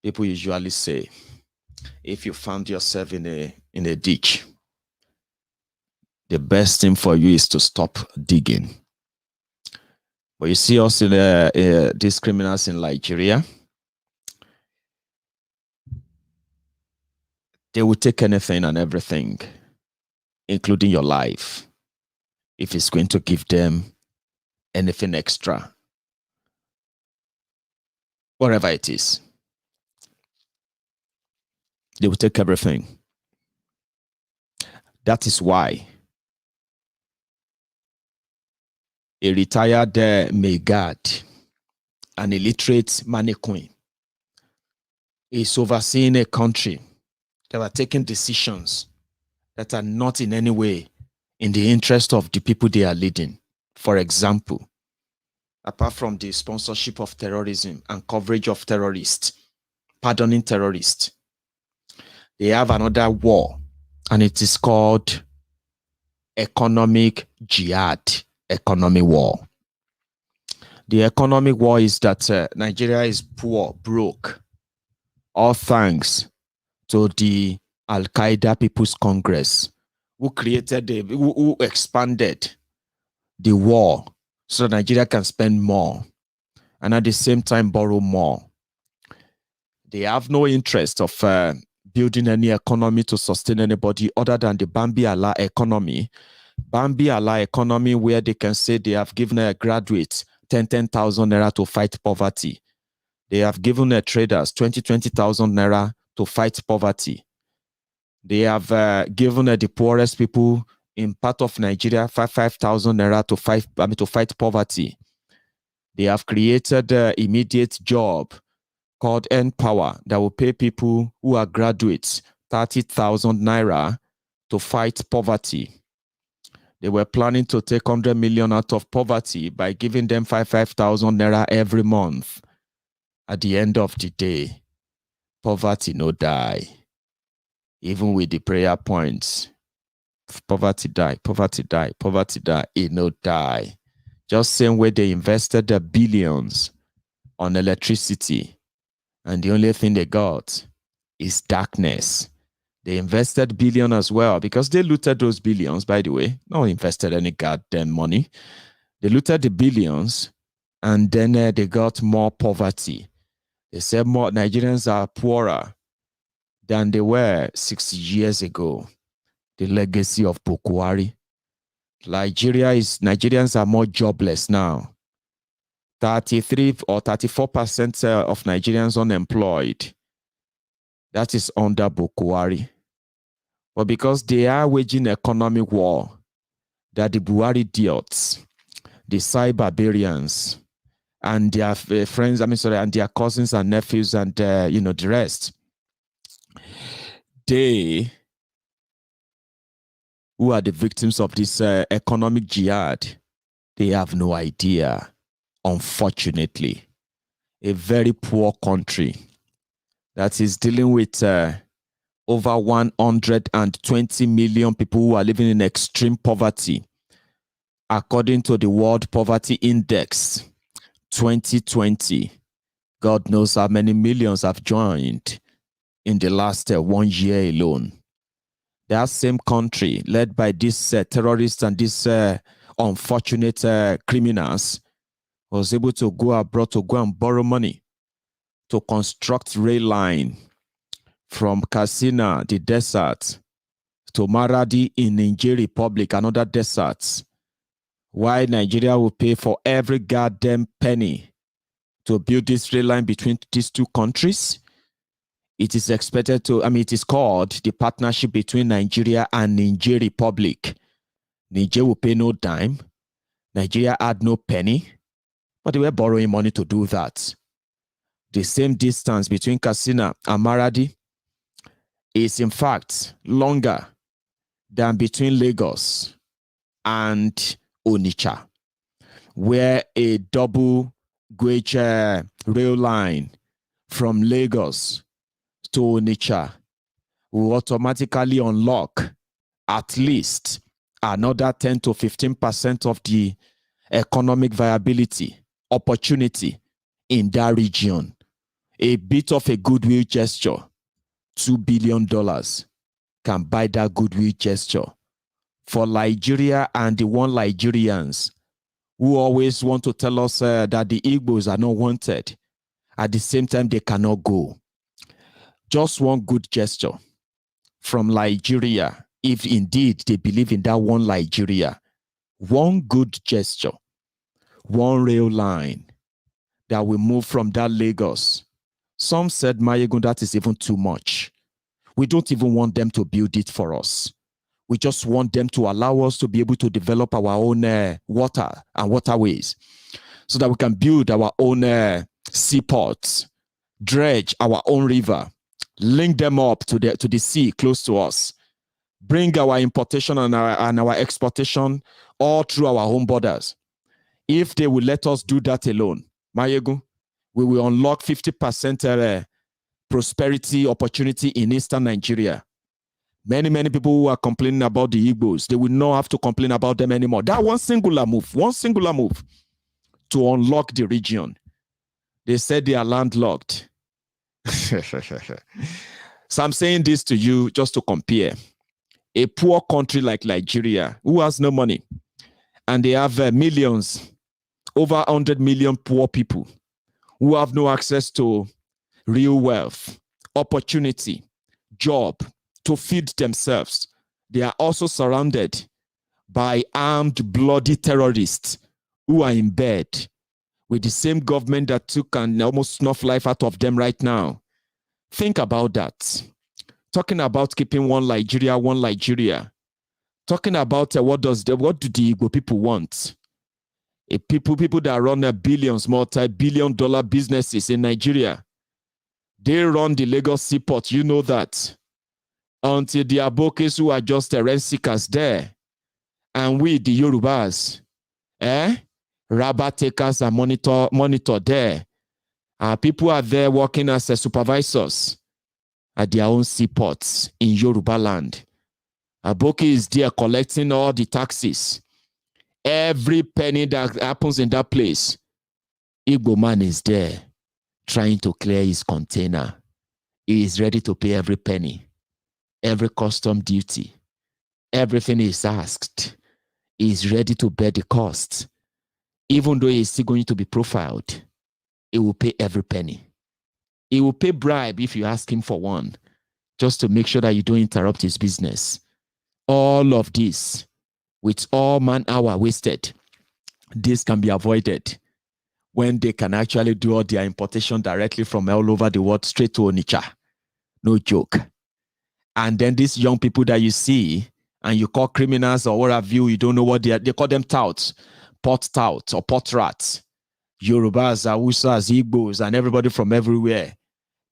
People usually say, if you found yourself in a ditch, the best thing for you is to stop digging. But you see us in these criminals in Nigeria, they will take anything and everything, including your life, if it's going to give them anything extra. Whatever it is. They will take everything. That is why a retired Maigad, an illiterate Maiyegun, is overseeing a country that are taking decisions that are not in any way in the interest of the people they are leading. For example, apart from the sponsorship of terrorism and coverage of terrorists, pardoning terrorists, they have another war, and it is called economic jihad, economic war. The economic war is that Nigeria is poor, broke, all thanks to the Al-Qaeda People's Congress, who expanded the war so Nigeria can spend more and at the same time borrow more. They have no interest of building any economy to sustain anybody other than the Bambi Allah economy. Bambi Allah economy, where they can say they have given a graduate 10,000 naira to fight poverty. They have given traders 20,000 naira to fight poverty. They have given the poorest people in part of Nigeria 5,000 naira to fight poverty. They have created an immediate job called N-Power that will pay people who are graduates 30,000 naira to fight poverty. They were planning to take 100 million out of poverty by giving them 5,000 naira every month. At the end of the day, poverty no die. Even with the prayer points, poverty die, poverty die, poverty die, it no die. Just same way they invested the billions on electricity, and the only thing they got is darkness. They invested billions as well because they looted those billions, by the way. No one invested any goddamn money. They looted the billions, and then they got more poverty. They said more Nigerians are poorer than they were 60 years ago. The legacy of Bukwari. Nigerians are more jobless now. 33 or 34% of Nigerians unemployed. That is under Bukwari. But because they are waging economic war, that the Buhari idiots, the cyberbarians, and their friends, and their cousins and nephews and, the rest, they who are the victims of this economic jihad, they have no idea, unfortunately. A very poor country that is dealing with over 120 million people who are living in extreme poverty, according to the World Poverty Index 2020. God knows how many millions have joined in the last 1 year alone. That same country, led by these terrorists and these unfortunate criminals, was able to go abroad to go and borrow money to construct rail line from Katsina, the desert, to Maradi in Niger Republic and other deserts. Why Nigeria will pay for every goddamn penny to build this rail line between these two countries? It is expected to, it is called the partnership between Nigeria and Niger Republic. Niger will pay no dime. Nigeria had no penny, but they were borrowing money to do that. The same distance between Katsina and Maradi is in fact longer than between Lagos and Onitsha, where a double gauge rail line from Lagos to Onitsha will automatically unlock at least another 10 to 15% of the economic viability opportunity in that region. A bit of a goodwill gesture, $2 billion can buy that goodwill gesture. For Nigeria and the one Nigerians who always want to tell us that the Igbos are not wanted, at the same time they cannot go. Just one good gesture from Nigeria, if indeed they believe in that one Nigeria, one good gesture, one rail line that will move from that Lagos. Some said, Maiyegun, that is even too much. We don't even want them to build it for us. We just want them to allow us to be able to develop our own water and waterways so that we can build our own seaports, dredge our own river, link them up to the sea close to us, bring our importation and our exportation all through our home borders. If they will let us do that alone, Maiyegun, we will unlock 50% prosperity opportunity in Eastern Nigeria. Many people who are complaining about the Igbos, they will not have to complain about them anymore. That one singular move to unlock the region. They said they are landlocked. So I'm saying this to you just to compare. A poor country like Nigeria, who has no money, and they have millions, over 100 million poor people who have no access to real wealth, opportunity, job, to feed themselves. They are also surrounded by armed, bloody terrorists who are in bed with the same government that took and almost snuff life out of them right now. Think about that. Talking about keeping one Nigeria, talking about what do the Igbo people want? People that run billions, multi-billion-dollar businesses in Nigeria, they run the Lagos seaport. You know that. Until the Abokes who are just rent seekers there, and we, the Yorubas, rubber takers and monitor there. People are there working as supervisors at their own seaports in Yoruba land. Aboki is there collecting all the taxes. Every penny that happens in that place, Igbo man is there trying to clear his container. He is ready to pay every penny, every custom duty, everything is asked. He is ready to bear the cost. Even though he is still going to be profiled, he will pay every penny. He will pay bribe if you ask him for one, just to make sure that you don't interrupt his business. All of this, with all man-hour wasted, this can be avoided when they can actually do all their importation directly from all over the world straight to Onitsha. No joke. And then these young people that you see, and you call criminals or what have you, you don't know what they are. They call them touts, pot touts or pot rats. Yorubas, Hausas, Igbos, and everybody from everywhere.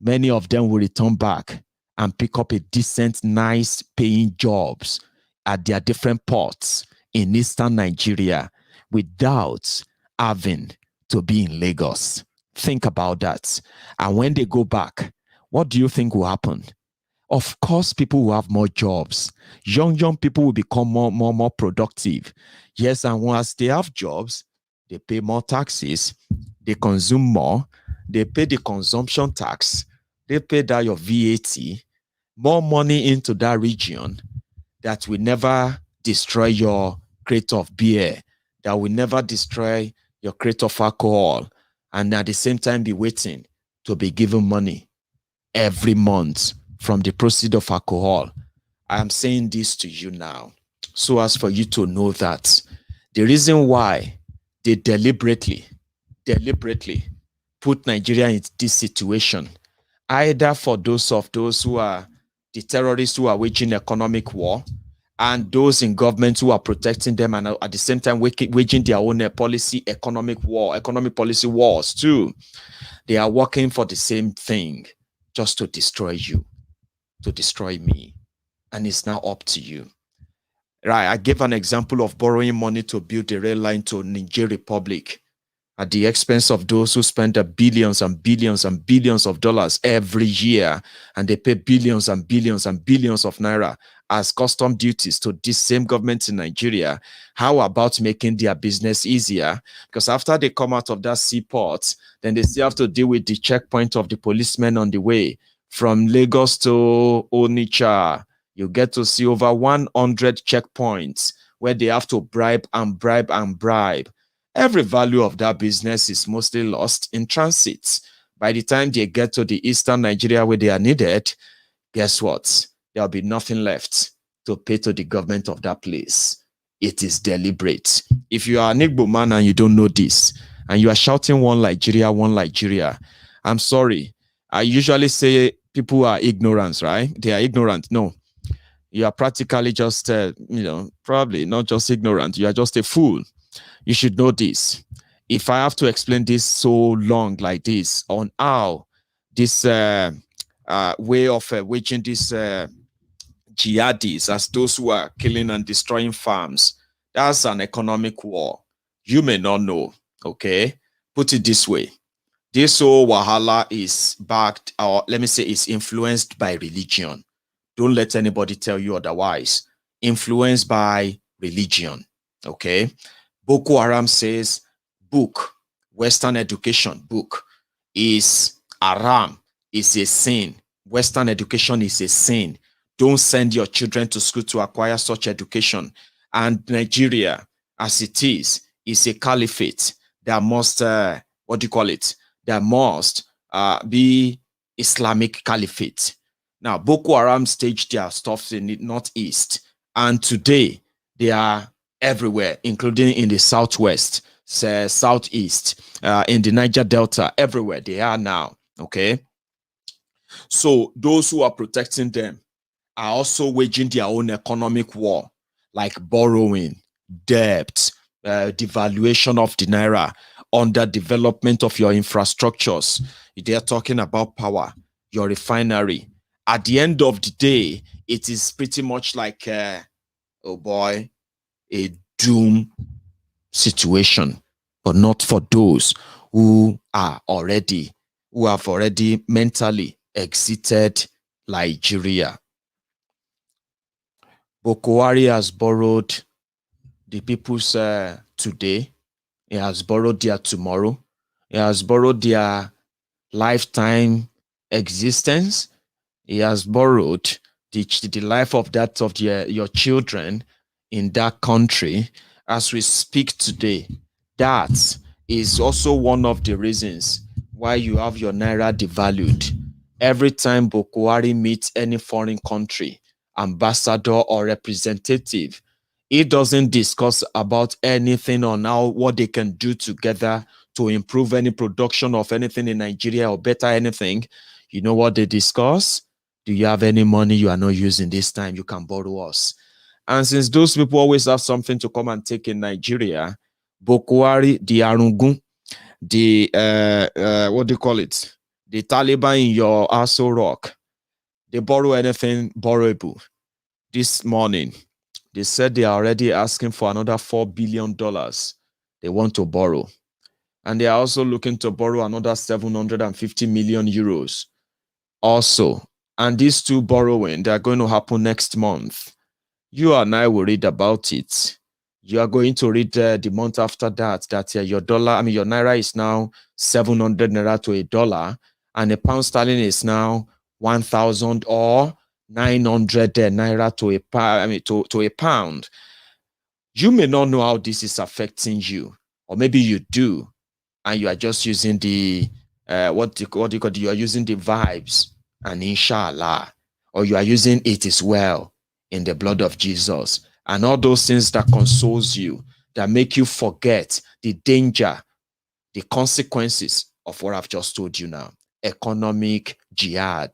Many of them will return back and pick up a decent, nice paying jobs at their different ports in eastern Nigeria without having to be in Lagos. Think about that. And when they go back, what do you think will happen? Of course, people will have more jobs. Young people will become more productive. Yes, and once they have jobs, they pay more taxes, they consume more, they pay the consumption tax, they pay that your VAT, more money into that region that will never destroy your crate of beer, that will never destroy your crate of alcohol, and at the same time be waiting to be given money every month from the proceeds of alcohol. I am saying this to you now, so as for you to know that the reason why they deliberately put Nigeria in this situation, either for those who are the terrorists who are waging economic war, and those in government who are protecting them, and at the same time waging their own economic policy wars too. They are working for the same thing, just to destroy you, to destroy me. And it's now up to you. Right, I gave an example of borrowing money to build the rail line to Niger Republic at the expense of those who spend the billions and billions and billions of dollars every year, and they pay billions and billions and billions of naira as custom duties to this same government in Nigeria. How about making their business easier? Because after they come out of that seaport, then they still have to deal with the checkpoint of the policemen on the way from Lagos to Onitsha. You get to see over 100 checkpoints where they have to bribe and bribe and bribe. Every value of that business is mostly lost in transit. By the time they get to the eastern Nigeria where they are needed, guess what? There'll be nothing left to pay to the government of that place. It is deliberate. If you are an Igbo man and you don't know this, and you are shouting one Nigeria, I'm sorry. I usually say people are ignorant, right? They are ignorant. No. You are practically just, probably not just ignorant. You are just a fool. You should know this. If I have to explain this so long like this on how this way of waging this jihadis as those who are killing and destroying farms, that's an economic war. You may not know, okay? Put it this way. This whole wahala is backed, or let me say is influenced by religion. Don't let anybody tell you otherwise. Influenced by religion, okay? Boko Haram says book, Western education book is haram, is a sin. Western education is a sin. Don't send your children to school to acquire such education. And Nigeria, as it is a caliphate that must, that must be Islamic caliphate. Now, Boko Haram staged their stuff in the northeast, and today they are everywhere, including in the southwest, southeast, in the Niger Delta, everywhere they are now, okay? So those who are protecting them are also waging their own economic war. like borrowing, debt, devaluation of the naira, underdevelopment of your infrastructures. They're talking about power, your refinery. At the end of the day, it is pretty much like, oh boy, a doom situation, but not for those who have already mentally exited Nigeria. Boko Haram has borrowed the people's today. He has borrowed their tomorrow. He has borrowed their lifetime existence. He has borrowed the life of that of your children in that country. As we speak today, that is also one of the reasons why you have your naira devalued. Every time Boko Haram meets any foreign country, ambassador or representative, he doesn't discuss about anything on what they can do together to improve any production of anything in Nigeria or better anything. You know what they discuss? Do you have any money you are not using this time? You can borrow us. And since those people always have something to come and take in Nigeria, Boko Haram, the Arungun, the what do you call it? The Taliban in your Aso Rock, they borrow anything borrowable. This morning, they said they are already asking for another $4 billion they want to borrow. And they are also looking to borrow another 750 million euros also. And these two borrowing, they are going to happen next month. You and I will read about it. You are going to read the month after that your dollar, your naira is now 700 naira to $1, and a pound sterling is now 1,000 or 900 naira to a pound. To a pound. You may not know how this is affecting you, or maybe you do, and you are just using the what do you call it? You are using the vibes and inshallah, or you are using it is well in the blood of Jesus, and all those things that consoles you, that make you forget the danger, the consequences of what I've just told you now. Economic jihad.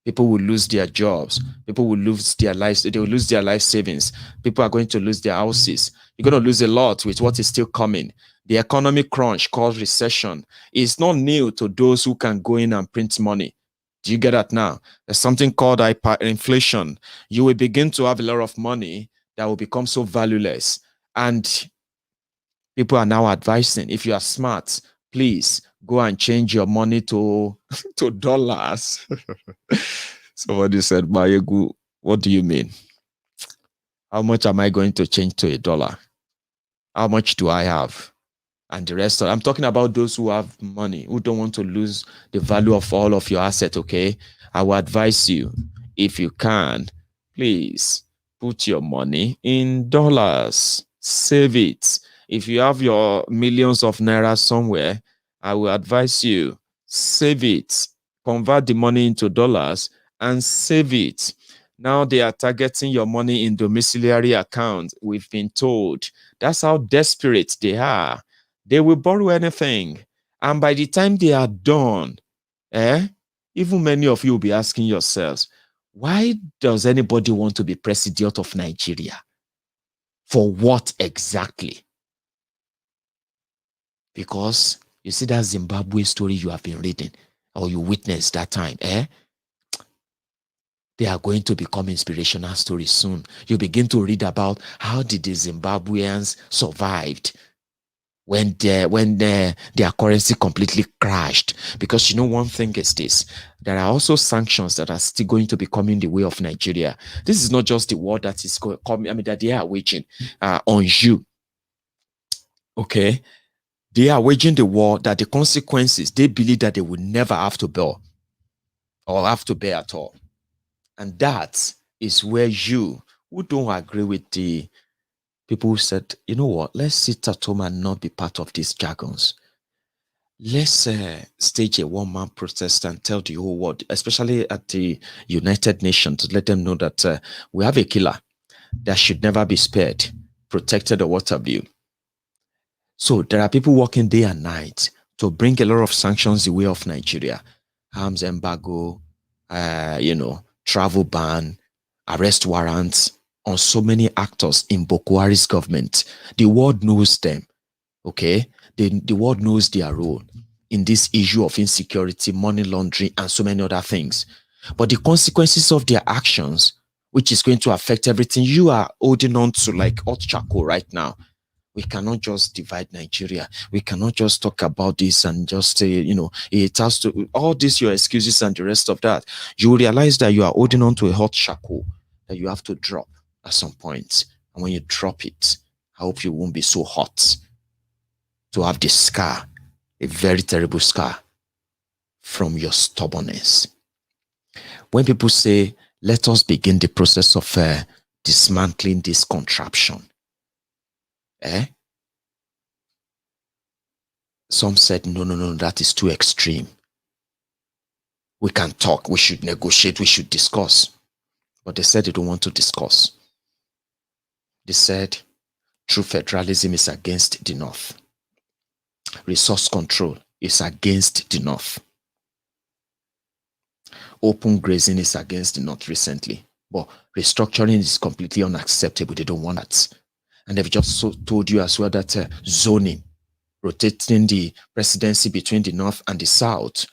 People will lose their jobs. People will lose their lives. They will lose their life savings. People are going to lose their houses. You're going to lose a lot with what is still coming. The economic crunch called recession is not new to those who can go in and print money. Do you get that now? There's something called hyperinflation. You will begin to have a lot of money that will become so valueless. And people are now advising, if you are smart, please go and change your money to dollars. Somebody said, Maiyegun, what do you mean? How much am I going to change to $1? How much do I have? And the rest I'm talking about those who have money, who don't want to lose the value of all of your assets, okay? I will advise you, if you can, please put your money in dollars. Save it. If you have your millions of naira somewhere, I will advise you, save it. Convert the money into dollars and save it. Now they are targeting your money in domiciliary accounts. We've been told. That's how desperate they are. They will borrow anything. And by the time they are done, even many of you will be asking yourselves, why does anybody want to be president of Nigeria? For what exactly? Because you see that Zimbabwe story you have been reading, or you witnessed that time, they are going to become inspirational stories soon. You begin to read about how did the Zimbabweans survived when their currency completely crashed. Because you know, one thing is this, there are also sanctions that are still going to be coming the way of Nigeria. This is not just the war that is coming, that they are waging on you. Okay? They are waging the war that the consequences, they believe that they will never have to bear, or have to bear at all. And that is where you, who don't agree with the people who said, you know what, let's sit at home and not be part of these jargons. Let's stage a one-man protest and tell the whole world, especially at the United Nations, to let them know that we have a killer that should never be spared, protected, or what have you. So there are people working day and night to bring a lot of sanctions the way of Nigeria. Arms embargo, travel ban, arrest warrants, on so many actors in Boko Haram's government. The world knows them, okay? The world knows their role in this issue of insecurity, money laundering, and so many other things. But the consequences of their actions, which is going to affect everything, you are holding on to like hot charcoal right now. We cannot just divide Nigeria. We cannot just talk about this and just say, you know, it has to, all this, your excuses and the rest of that. You will realize that you are holding on to a hot charcoal that you have to drop at some point. And when you drop it, I hope you won't be so hot to have this scar, a very terrible scar from your stubbornness. When people say, let us begin the process of dismantling this contraption, some said, no, that is too extreme. We can talk, we should negotiate, we should discuss. But they said they don't want to discuss. They said true federalism is against the North. Resource control is against the North. Open grazing is against the North recently. But restructuring is completely unacceptable. They don't want that. And they've just told you as well that zoning, rotating the presidency between the North and the South,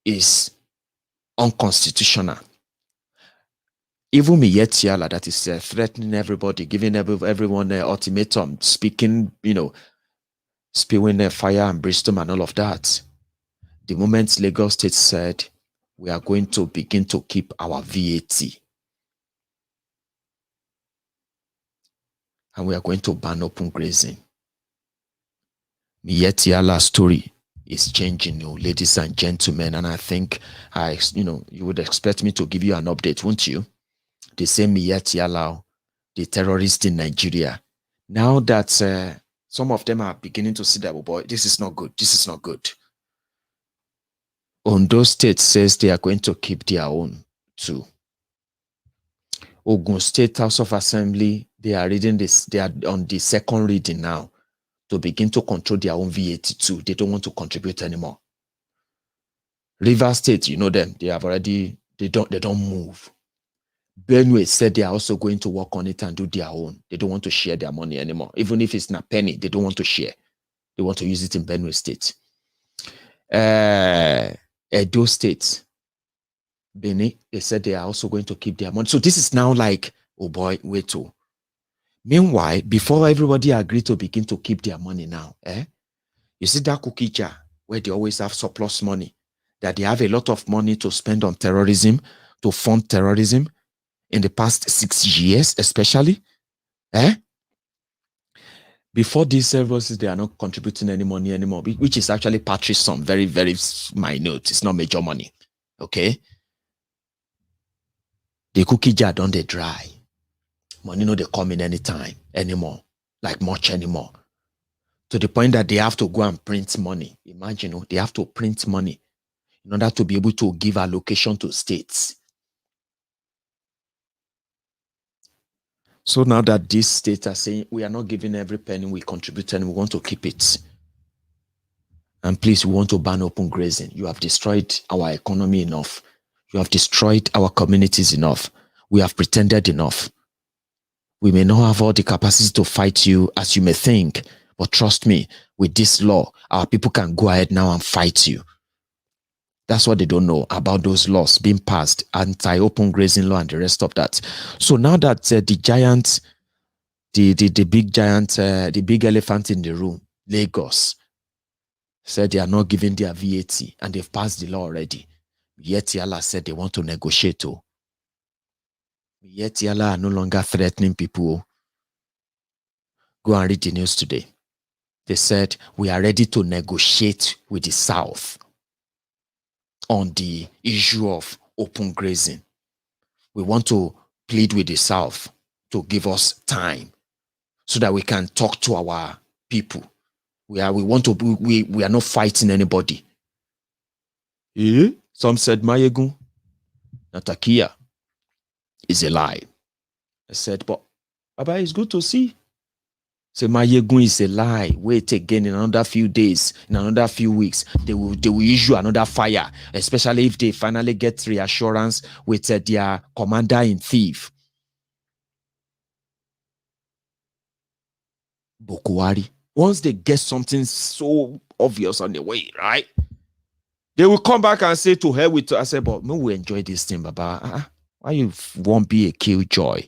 is unconstitutional. Even Miyetiala, that is threatening everybody, giving everyone an ultimatum, speaking, you know, spewing fire and brimstone and all of that. The moment Lagos State said, we are going to begin to keep our VAT. And we are going to ban open grazing. Miyetiala's story is changing, you know, ladies and gentlemen. And I think, you would expect me to give you an update, won't you? The same Miyetiala, the terrorists in Nigeria. Now that some of them are beginning to see that, oh boy, this is not good. This is not good. Ondo State says they are going to keep their own too. Ogun State House of Assembly, they are reading this. They are on the second reading now to begin to control their own VAT too. They don't want to contribute anymore. Rivers State, you know them. They have already. They don't move. Benue said they are also going to work on it and do their own. They don't want to share their money anymore. Even if it's not penny, they don't want to share. They want to use it in Benue State. Edo State, Benin, they said they are also going to keep their money. So this is now like, oh boy, wait. Meanwhile, before everybody agreed to begin to keep their money now, you see that cookie jar where they always have surplus money, that they have a lot of money to spend on terrorism, to fund terrorism in the past 6 years, especially. Before these services, they are not contributing any money anymore, which is actually patchy sum, very, very minute. It's not major money. Okay? The cookie jar don't they dry. Money no they come in anytime anymore, like much anymore. To the point that they have to go and print money. Imagine, they have to print money in order to be able to give allocation to states. So now that these states are saying, we are not giving every penny we contribute and we want to keep it. And please, we want to ban open grazing. You have destroyed our economy enough. You have destroyed our communities enough. We have pretended enough. We may not have all the capacity to fight you as you may think, but trust me, with this law, our people can go ahead now and fight you. That's what they don't know about those laws being passed, anti-open grazing law and the rest of that. So now that the giant, the big giant, the big elephant in the room, Lagos, said they are not giving their VAT and they've passed the law already. Yet Allah said they want to negotiate. Yet Allah are no longer threatening people. Go and read the news today. They said we are ready to negotiate with the South on the issue of open grazing. We want to plead with the South to give us time so that we can talk to our people. We are not fighting anybody. Some said Maiyegun, Natakia is a lie. I said, but Baba, it's good to see. Say Maiyegun is a lie. Wait again in another few days, in another few weeks, they will issue another fire, especially if they finally get reassurance with their commander in chief. Bokuwari. Once they get something so obvious on the way, right? They will come back and say to her with, I said, but me we enjoy this thing, Baba. Why you won't be a killjoy?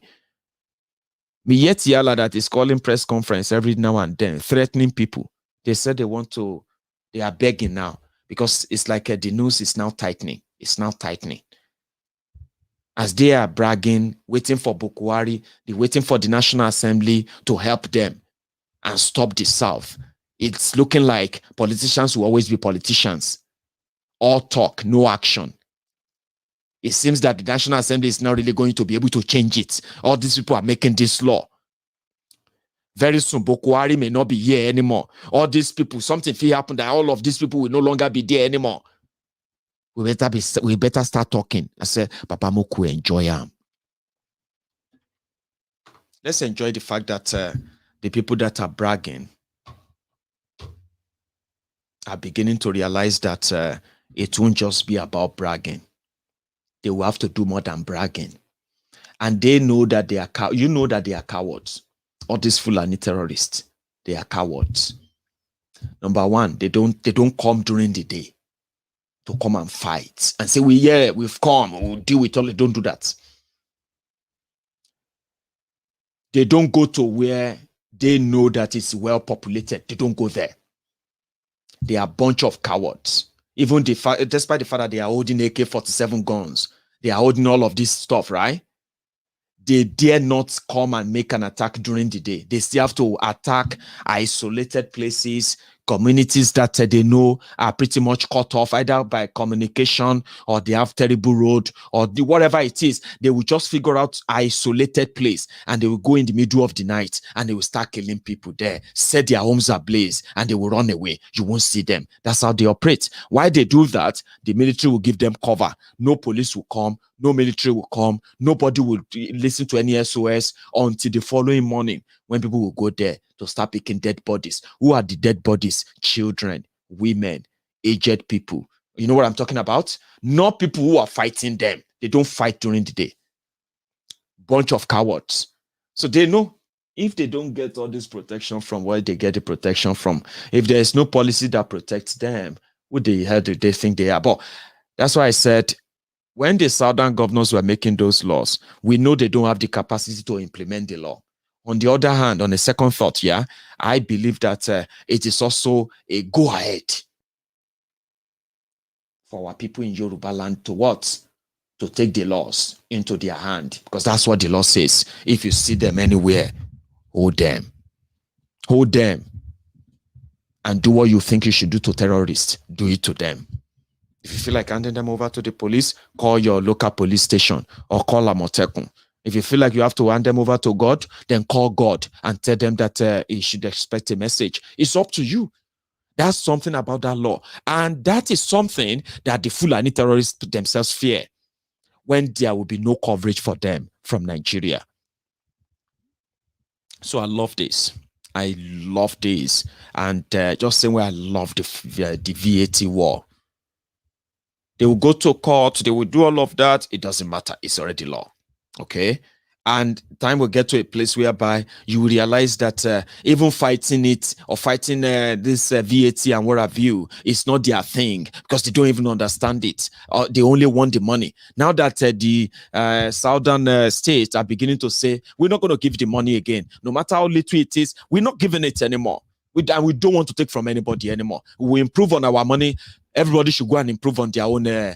Me yet Yala that is calling press conference every now and then, threatening people. They said they are begging now because it's like the news is now tightening. It's now tightening. As they are bragging, waiting for Bokuwari, they're waiting for the National Assembly to help them and stop the South. It's looking like politicians will always be politicians. All talk, no action. It seems that the National Assembly is not really going to be able to change it. All these people are making this law. Very soon, Bokuwari may not be here anymore. All these people, something will happen that all of these people will no longer be there anymore. We better start talking. I said, Papa Moku, enjoy him. Let's enjoy the fact that the people that are bragging are beginning to realize that it won't just be about bragging. They will have to do more than bragging. And they know that they are cowards. All these Fulani terrorists, they are cowards. Number one, they don't come during the day to come and fight and say, we've come, we'll deal with all. They don't do that. They don't go to where they know that it's well populated. They don't go there. They are a bunch of cowards. Even despite the fact that they are holding AK-47 guns, they are holding all of this stuff, right? They dare not come and make an attack during the day. They still have to attack isolated places, communities that they know are pretty much cut off either by communication or they have terrible road or whatever it is. They will just figure out isolated place and they will go in the middle of the night and they will start killing people there, set their homes ablaze and they will run away. You won't see them. That's how they operate. Why they do that? The military will give them cover. No police will come. No military will come. Nobody will listen to any SOS until the following morning when people will go there to start picking dead bodies. Who are the dead bodies? Children, women, aged people. You know what I'm talking about? Not people who are fighting them. They don't fight during the day. Bunch of cowards. So they know if they don't get all this protection from where they get the protection from, if there is no policy that protects them, who the hell do they think they are? But that's why I said, when the southern governors were making those laws, we know they don't have the capacity to implement the law. On the other hand, on a second thought, I believe that it is also a go-ahead for our people in Yoruba land to what? To take the laws into their hand. Because that's what the law says. If you see them anywhere, hold them. Hold them. And do what you think you should do to terrorists. Do it to them. If you feel like handing them over to the police, call your local police station or call Amotekun. If you feel like you have to hand them over to God, then call God and tell them that he should expect a message. It's up to you. That's something about that law. And that is something that the Fulani terrorists themselves fear when there will be no coverage for them from Nigeria. So I love this. I love this. And just same way I love the VAT war. They will go to court. They will do all of that. It doesn't matter. It's already law. Okay? And time will get to a place whereby you will realize that even fighting it or fighting this VAT and what have you is not their thing because they don't even understand it. They only want the money. Now that the southern states are beginning to say, we're not going to give the money again. No matter how little it is, we're not giving it anymore. We don't want to take from anybody anymore. We improve on our money. Everybody should go and improve on their own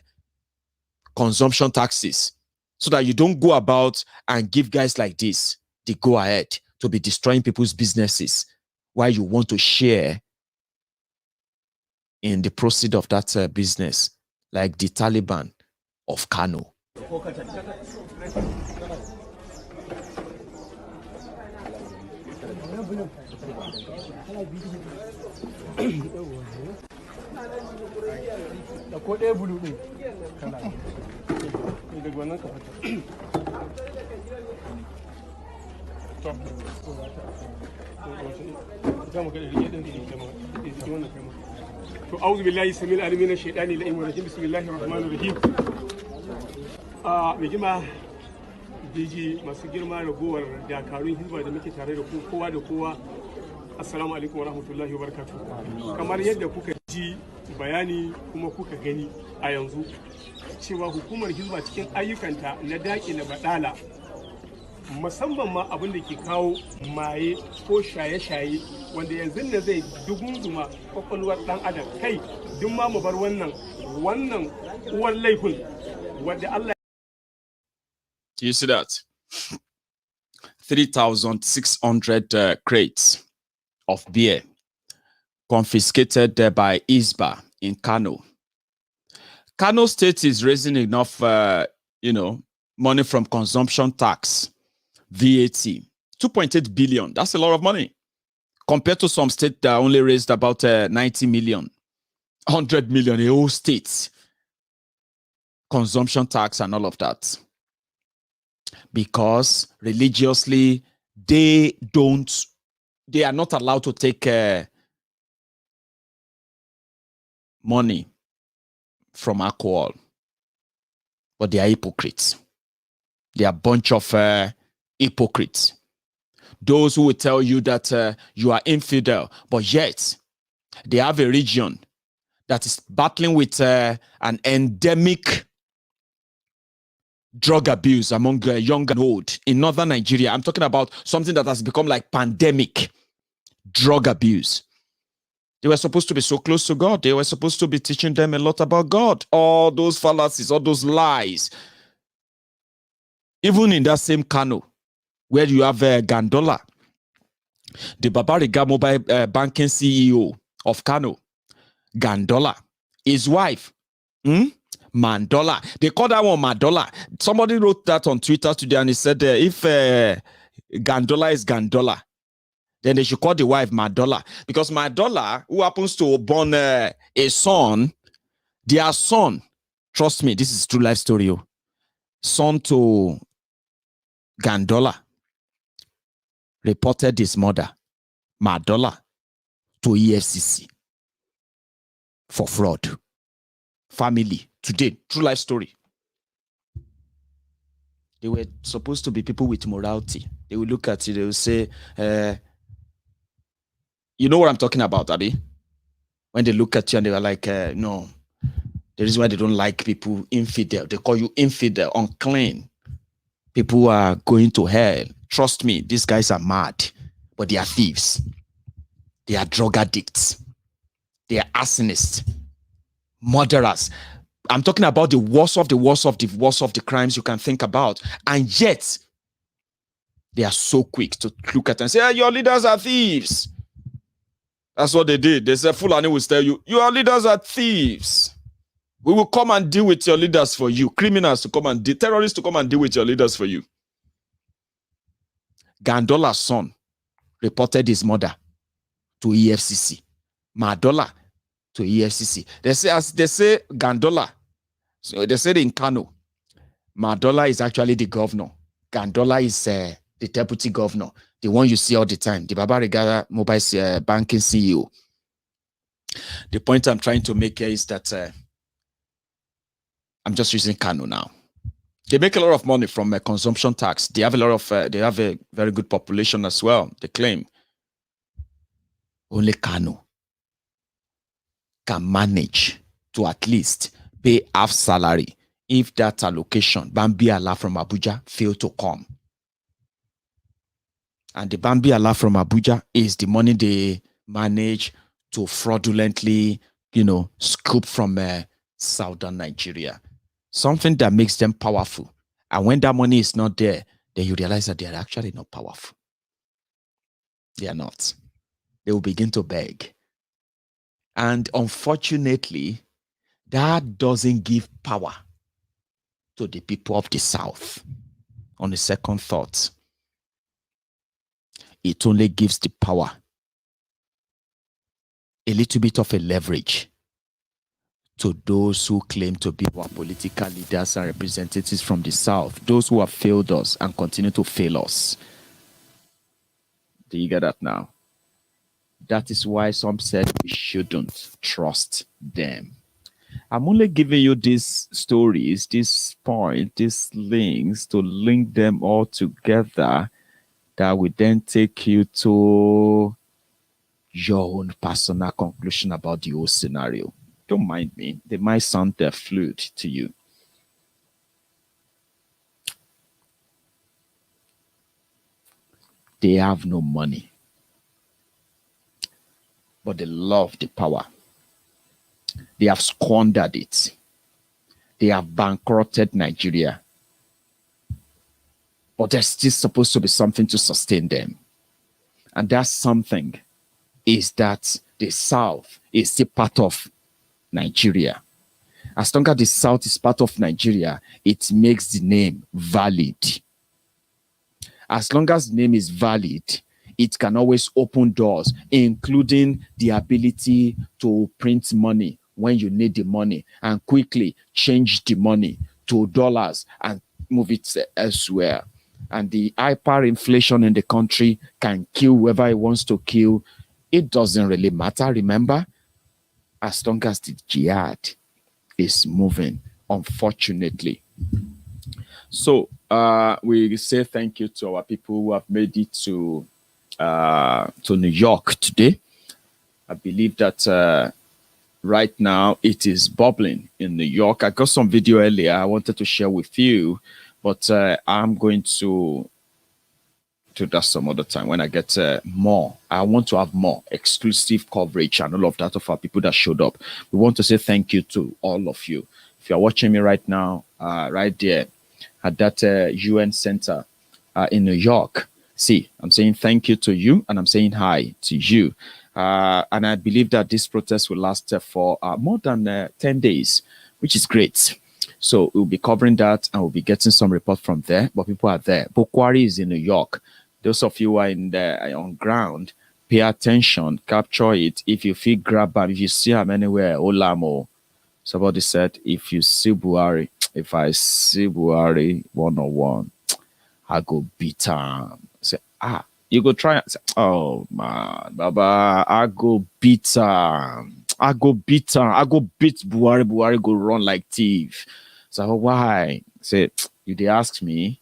consumption taxes so that you don't go about and give guys like this the go-ahead to be destroying people's businesses while you want to share in the proceeds of that business, like the Taliban of Kano. أعوذ بالله السميع العليم من الشيطان الرجيم بسم الله الرحمن الرحيم مجمع DG masu girma ragowar dakarun hizba da muke tare da kowa da kowa assalamu alaikum wa rahmatullahi wa barakatuh. Kamar yadda kuka ji bayani kuma kuka gani a yanzu cewa hukumar Hizba cikin ayyukanta na daƙile badala musamman ma abin da ke kawo maye ko shaye-shaye wanda yanzu ne zai dugunzuma kwakwalwar dan adam kai duk ma mu bar wannan uwar laifin wanda Allah. You see that? 3,600 crates of beer confiscated by Isba in Kano. Kano State is raising enough, money from consumption tax, VAT, 2.8 billion. That's a lot of money compared to some states that only raised about 90 million, 100 million, a whole state. Consumption tax and all of that. Because religiously, they are not allowed to take money from alcohol. But they are hypocrites. They are a bunch of hypocrites. Those who will tell you that you are infidel, but yet they have a region that is battling with an endemic drug abuse among young and old in northern Nigeria. I'm talking about something that has become like pandemic drug abuse. They were supposed to be so close to God. They were supposed to be teaching them a lot about God. All those fallacies, all those lies. Even in that same Kano, where you have Gandola, the Babariga mobile banking CEO of Kano, Gandola, his wife, Mandola. They call that one Mandola. Somebody wrote that on Twitter today and he said if Gandola is Gandola, then they should call the wife Mandola. Because Mandola, who happens to born a son, their son, trust me, this is true life story, son to Gandola, reported his mother, Mandola, to EFCC for fraud. Family. Today, true life story. They were supposed to be people with morality. They will look at it, they will say, you know what I'm talking about, Abi? When they look at you and they were like, no, the reason why they don't like people infidel, they call you infidel, unclean. People are going to hell. Trust me, these guys are mad, but they are thieves. They are drug addicts. They are arsonists, murderers. I'm talking about the worst of the worst of the worst of the crimes you can think about. And yet, they are so quick to look at and say, your leaders are thieves. That's what they did. They said, Fulani will tell you, your leaders are thieves. We will come and deal with your leaders for you. Criminals to come and deal, terrorists to come and deal with your leaders for you. Gandola's son reported his mother to EFCC. Madola to EFCC. They say Gandola. So they said in Kano, Madola is actually the governor. Gandola is the deputy governor, the one you see all the time, the Baba Regara mobile banking CEO. The point I'm trying to make here is that I'm just using Kano now. They make a lot of money from consumption tax. They have a lot of, they have a very good population as well. They claim only Kano can manage to at least pay half salary if that allocation, Bambi Allah from Abuja, fail to come. And the Bambi Allah from Abuja is the money they manage to fraudulently, scoop from southern Nigeria. Something that makes them powerful. And when that money is not there, then you realize that they are actually not powerful. They are not. They will begin to beg. And unfortunately, that doesn't give power to the people of the South. On the second thought, it only gives the power a little bit of a leverage to those who claim to be our political leaders and representatives from the South, those who have failed us and continue to fail us. Do you get that now? That is why some said we shouldn't trust them. I'm only giving you these stories, these points, these links to link them all together that will then take you to your own personal conclusion about the whole scenario. Don't mind me. They might sound fluid to you. They have no money, but they love the power. They have squandered it. They have bankrupted Nigeria. But there's still supposed to be something to sustain them. And that something is that the South is still part of Nigeria. As long as the South is part of Nigeria, it makes the name valid. As long as the name is valid, it can always open doors, including the ability to print money when you need the money and quickly change the money to dollars and move it elsewhere. And the hyperinflation in the country can kill whoever it wants to kill. It doesn't really matter, remember? As long as the jihad is moving, unfortunately. So we say thank you to our people who have made it to New York today. I believe that right now it is bubbling in New York. I got some video earlier I wanted to share with you, but I'm going to do that some other time when I get more. I want to have more exclusive coverage and all of that of our people that showed up. We want to say thank you to all of you. If you're watching me right now, right there at that UN center in New York, see, I'm saying thank you to you and I'm saying hi to you. And I believe that this protest will last for more than 10 days, which is great. So we'll be covering that and we'll be getting some report from there. But people are there. Bokwari is in New York. Those of you who are in there on ground, pay attention, capture it. If you feel grab them, if you see them anywhere, Olamo. Somebody said, if you see Buhari, if I see Buhari 101, I go beat him. Say, you go try. Oh man, Baba, I go beat him. I go beat him. I go beat Buhari. Buhari go run like thief. So why? Say, you they ask me,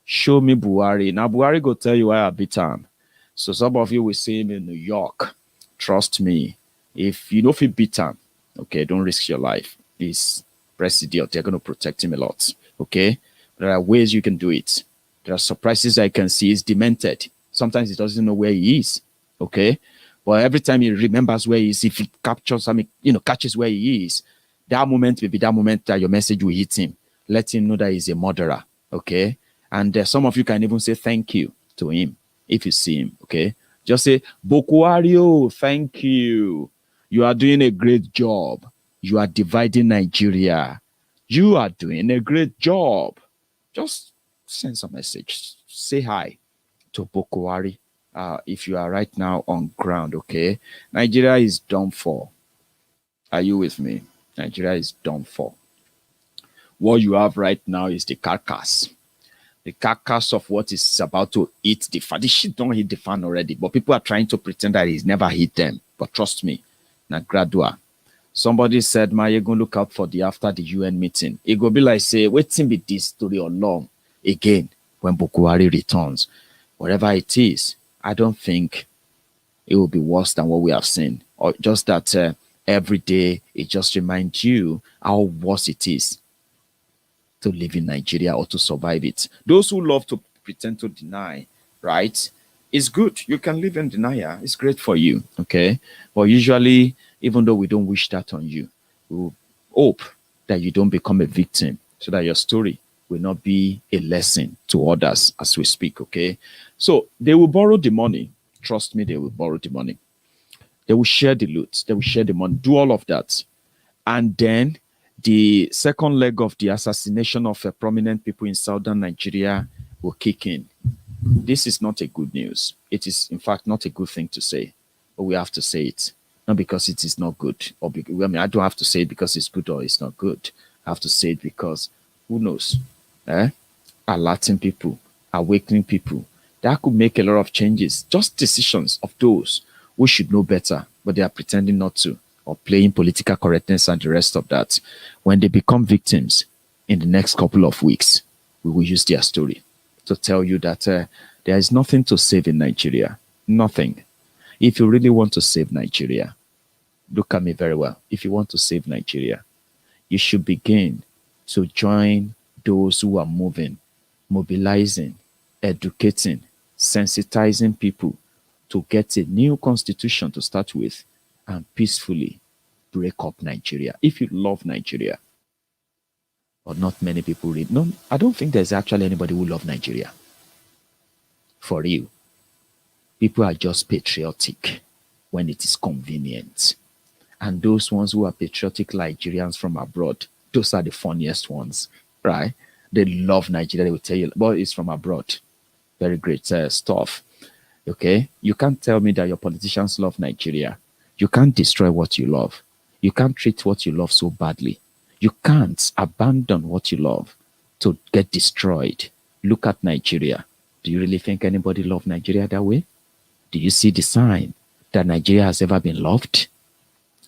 show me Buhari. Now Buhari go tell you why I beat him. So some of you will see him in New York. Trust me. If you know if you beat him, okay, don't risk your life. He's president. They're going to protect him a lot. Okay? There are ways you can do it. There are surprises I can see. He's demented. Sometimes he doesn't know where he is. Okay? But every time he remembers where he is, if he captures something, catches where he is, that moment will be that moment that your message will hit him. Let him know that he's a murderer. Okay? And some of you can even say thank you to him if you see him. Okay? Just say, Bokuario, thank you. You are doing a great job. You are dividing Nigeria. You are doing a great job. Just send some message. Say hi to Bokuari if you are right now on ground, okay? Nigeria is done for. Are you with me? Nigeria is done for. What you have right now is the carcass. The carcass of what is about to hit the fan. The shit don't hit the fan already, but people are trying to pretend that he's never hit them. But trust me, na gradua. Somebody said, Maiyegun, look out for the after the UN meeting. It go be like, say, waiting be this story along again when Bokuari returns. Whatever it is, I don't think it will be worse than what we have seen. Or just that every day, it just reminds you how worse it is to live in Nigeria or to survive it. Those who love to pretend to deny, right? It's good. You can live in denial. It's great for you, okay? But usually, even though we don't wish that on you, we will hope that you don't become a victim so that your story will not be a lesson to others as we speak, okay? So they will borrow the money. Trust me, they will borrow the money. They will share the loot. They will share the money. Do all of that. And then the second leg of the assassination of prominent people in southern Nigeria will kick in. This is not a good news. It is, in fact, not a good thing to say. But we have to say it. Not because it is not good. I don't have to say it because it's good or it's not good. I have to say it because, who knows? Alerting people, awakening people. That could make a lot of changes. Just decisions of those who should know better, but they are pretending not to, or playing political correctness and the rest of that. When they become victims in the next couple of weeks, we will use their story to tell you that there is nothing to save in Nigeria. Nothing. If you really want to save Nigeria, look at me very well. If you want to save Nigeria, you should begin to join those who are moving, mobilizing, educating, sensitizing people to get a new constitution to start with and peacefully break up Nigeria. If you love Nigeria, but not many people read. No, I don't think there's actually anybody who loves Nigeria. For real. People are just patriotic when it is convenient. And those ones who are patriotic Nigerians from abroad, those are the funniest ones, right? They love Nigeria. They will tell you, but it's from abroad. Very great stuff. Okay? You can't tell me that your politicians love Nigeria. You can't destroy what you love. You can't treat what you love so badly. You can't abandon what you love to get destroyed. Look at Nigeria. Do you really think anybody loves Nigeria that way? Do you see the sign that Nigeria has ever been loved?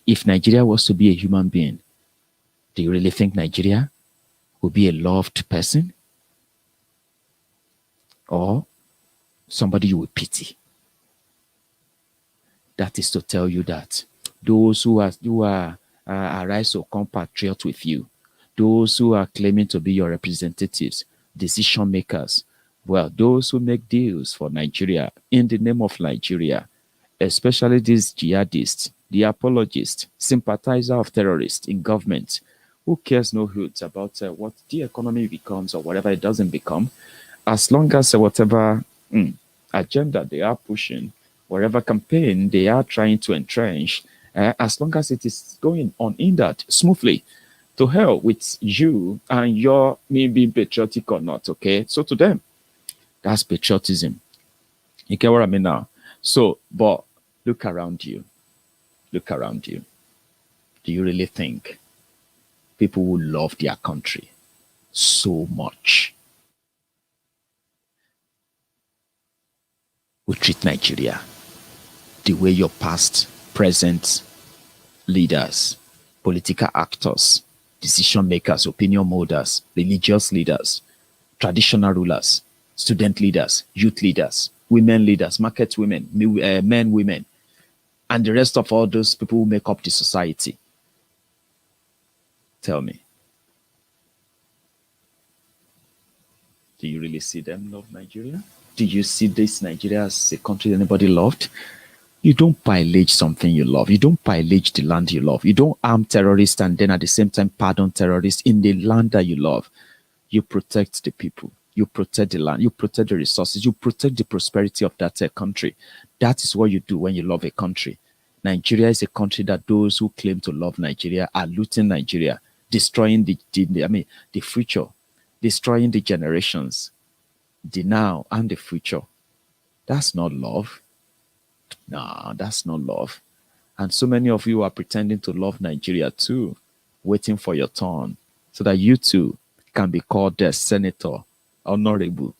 If Nigeria was to be a human being, do you really think Nigeria would be a loved person? Or somebody you would pity? That is to tell you that those who are arise to compatriot with you, those who are claiming to be your representatives, decision makers, well, those who make deals for Nigeria in the name of Nigeria, especially these jihadists, the apologists, sympathizer of terrorists in government, who cares no hoots about what the economy becomes or whatever it doesn't become, as long as whatever agenda they are pushing, whatever campaign they are trying to entrench, as long as it is going on in that smoothly, to hell with you and your me being patriotic or not, okay? So to them, that's patriotism. You get what I mean now? So, but look around you. Look around you. Do you really think people who love their country so much will treat Nigeria the way your past, present leaders, political actors, decision makers, opinion molders, religious leaders, traditional rulers, student leaders, youth leaders, women leaders, market women, men, women, and the rest of all those people who make up the society? Tell me. Do you really see them love Nigeria? Do you see this Nigeria as a country anybody loved? You don't pillage something you love. You don't pillage the land you love. You don't arm terrorists and then at the same time pardon terrorists in the land that you love. You protect the people. You protect the land. You protect the resources. You protect the prosperity of that country. That is what you do when you love a country. Nigeria is a country that those who claim to love Nigeria are looting Nigeria, destroying the future, destroying the generations, the now and the future. That's not love. No, that's not love. And so many of you are pretending to love Nigeria too, waiting for your turn so that you too can be called the senator, honorable,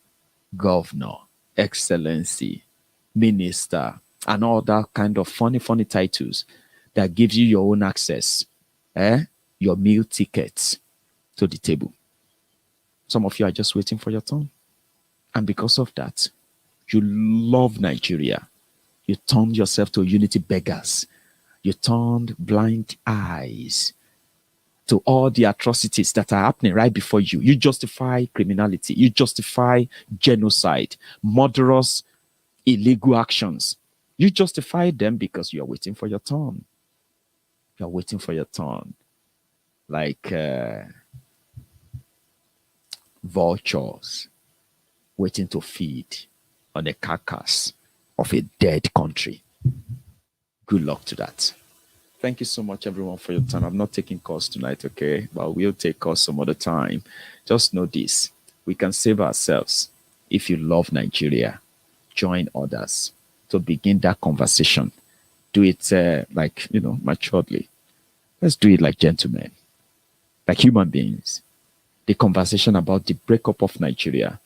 governor, excellency, minister, and all that kind of funny titles that gives you your own access, your meal tickets to the table. Some of you are just waiting for your turn. And because of that, you love Nigeria. You turned yourself to unity beggars. You turned blind eyes to all the atrocities that are happening right before you. You justify criminality. You justify genocide, murderous, illegal actions. You justify them because you are waiting for your turn. You are waiting for your turn. Like vultures waiting to feed on the carcass of a dead country. Good luck to that. Thank you so much, everyone, for your time. I'm not taking calls tonight, okay? But we'll take calls some other time. Just know this. We can save ourselves. If you love Nigeria, join others to begin that conversation. Do it maturely. Let's do it like gentlemen, like human beings. The conversation about the breakup of Nigeria,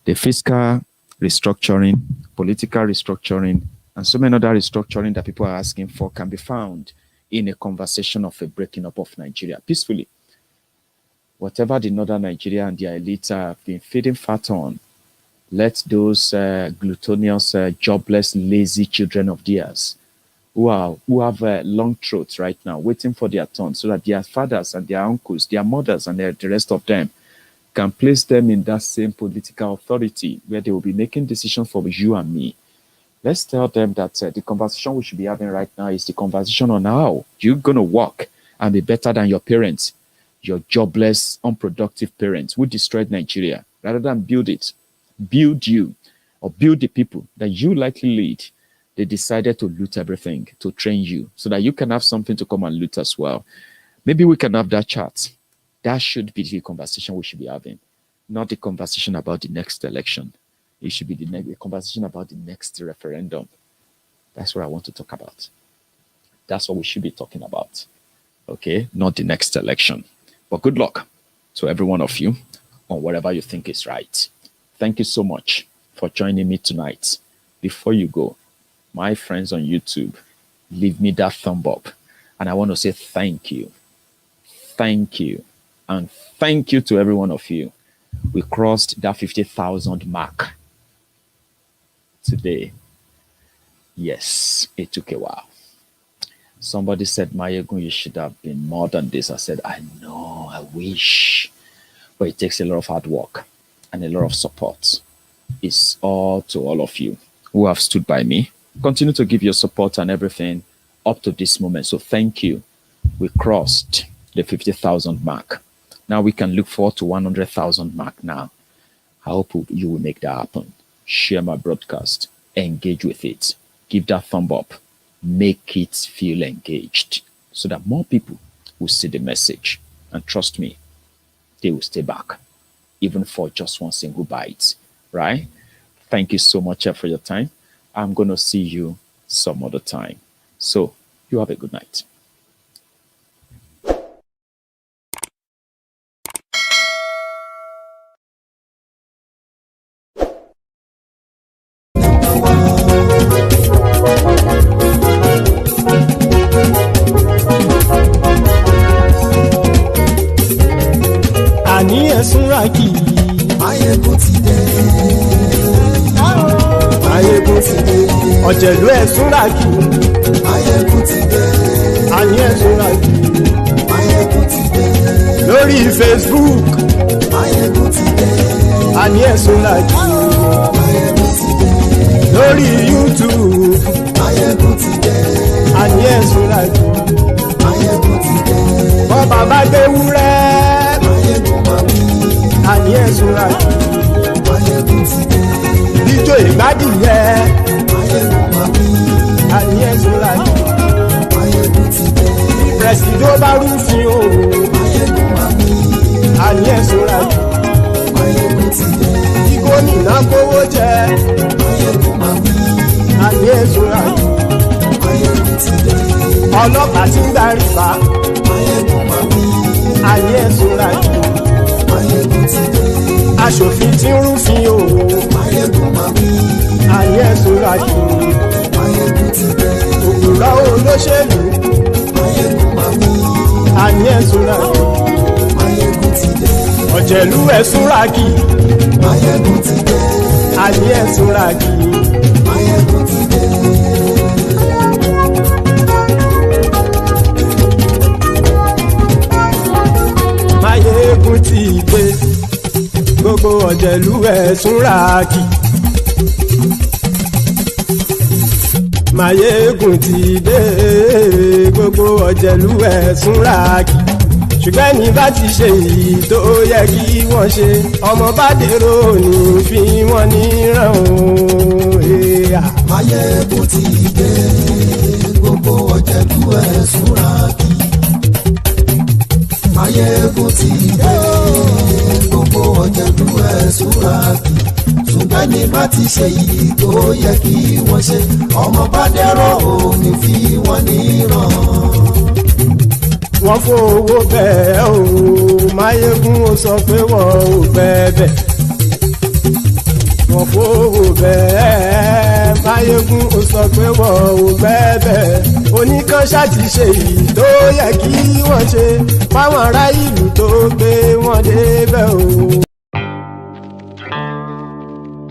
the fiscal restructuring, political restructuring, and so many other restructuring that people are asking for can be found in a conversation of a breaking up of Nigeria peacefully. Whatever the northern Nigeria and their elites have been feeding fat on, Let those glutinous, jobless, lazy children of theirs who have long throats right now, waiting for their turn, so that their fathers and their uncles, their mothers and the rest of them can place them in that same political authority where they will be making decisions for you and me. Let's tell them that the conversation we should be having right now is the conversation on how you're going to work and be better than your parents, your jobless, unproductive parents who destroyed Nigeria, rather than build it. Build you, or build the people that you likely lead. They decided to loot everything to train you so that you can have something to come and loot as well. Maybe we can have that chat. That should be the conversation we should be having, not the conversation about the next election. It should be the conversation about the next referendum. That's what I want to talk about. That's what we should be talking about. Okay, not the next election. But good luck to every one of you on whatever you think is right. Thank you so much for joining me tonight. Before you go, my friends on YouTube, leave me that thumb up. And I want to say thank you. Thank you. And thank you to every one of you. We crossed that 50,000 mark today. Yes, it took a while. Somebody said, Maiyegun, you should have been more than this. I said, I know, I wish. But it takes a lot of hard work and a lot of support. It's all to all of you who have stood by me. Continue to give your support and everything up to this moment. So thank you. We crossed the 50,000 mark. Now we can look forward to 100,000 mark now. I hope you will make that happen. Share my broadcast. Engage with it. Give that thumb up. Make it feel engaged so that more people will see the message. And trust me, they will stay back, even for just one single bite, right? Thank you so much for your time. I'm going to see you some other time. So you have a good night. Àní ẹ̀sùnra kì í. Maiyegun ti dé. Maiyegun ti dé. Ọ̀jẹ̀lú ẹ̀sùnra kì í. Maiyegun ti dé. Àní ẹ̀sùnra kì í. Maiyegun ti dé. Lórí Facebook. Maiyegun ti dé. Àní ẹ̀sùnra kì í. Maiyegun ti dé. Lórí YouTube. Maiyegun ti dé. Àní ẹ̀sùnra kì í. Maiyegun ti dé. Bọ́ bàbá gbé wúrẹ́. Àní ẹ̀sùnra kì í. Maiyegun ti dé. Ijó ìgbádìyẹ. Maiyegun máa wí. Àní ẹ̀sùnra kì í. Maiyegun ti dé. Pẹ̀sìdó bá rúfin o. Maiyegun máa wí. Àní ẹ̀sùnra kì í. Maiyegun ti dé. Kí gómìnà kówó jẹ. Maiyegun máa wí. Àní ẹ̀sùnra kì í. Maiyegun ti dé. Ọlọ́pàá tí ń darí bá. Maiyegun máa wí. Àní ẹ̀sùnra kì í. Maiyegun ti dé. Aṣòfin tí ń rúfin o. Maiyegun máa wí. Àní ẹ̀sùnra kì í. Maiyegun ti dé. Òpùrọ́ olóṣèlú. Maiyegun máa wí. Àní ẹ̀sùnra kì í. Maiyegun ti dé. Ọ̀jẹ̀lú ẹ̀sùnra kì í. Maiyegun ti dé. Àní ẹ̀sùnra kì í. Maiyegun ti dé. Maiyegun ti dé. Gbogbo ọ̀jẹ̀lú ẹ̀sùnra kì í. Maiyegun ti dé. Gbogbo ọ̀jẹ̀lú ẹ̀sùnra kì í. Ṣùgbọ́n ní bá ti ṣe èyí tó yẹ kí wọ́n ṣe, ọmọ bá dèrò ní fi wọ́n níran o. Maiyegun ti dé. Gbogbo ọ̀jẹ̀lú ẹ̀sùnra kì í. Maiyegun ti dé. Gbogbo ọ̀jẹ̀lú ẹ̀sùnra kì í. Ṣùgbọ́n ní bá ti ṣe èyí tó yẹ kí wọ́n ṣe, ọmọ bá dèrò ní fi wọ́n níran. Wọ́n fowó bẹ́ẹ̀ o. Maiyegun ó sọ pé wọ́n ò bẹ́ẹ̀. Wọ́n fowó bẹ́ẹ̀. Maiyegun ó sọ pé wọ́n ò bẹ́ẹ̀. Oníkanṣá ti ṣe èyí tó yẹ kí wọ́n ṣe fáwọn ará ìlú tó gbé wọn débẹ̀ o.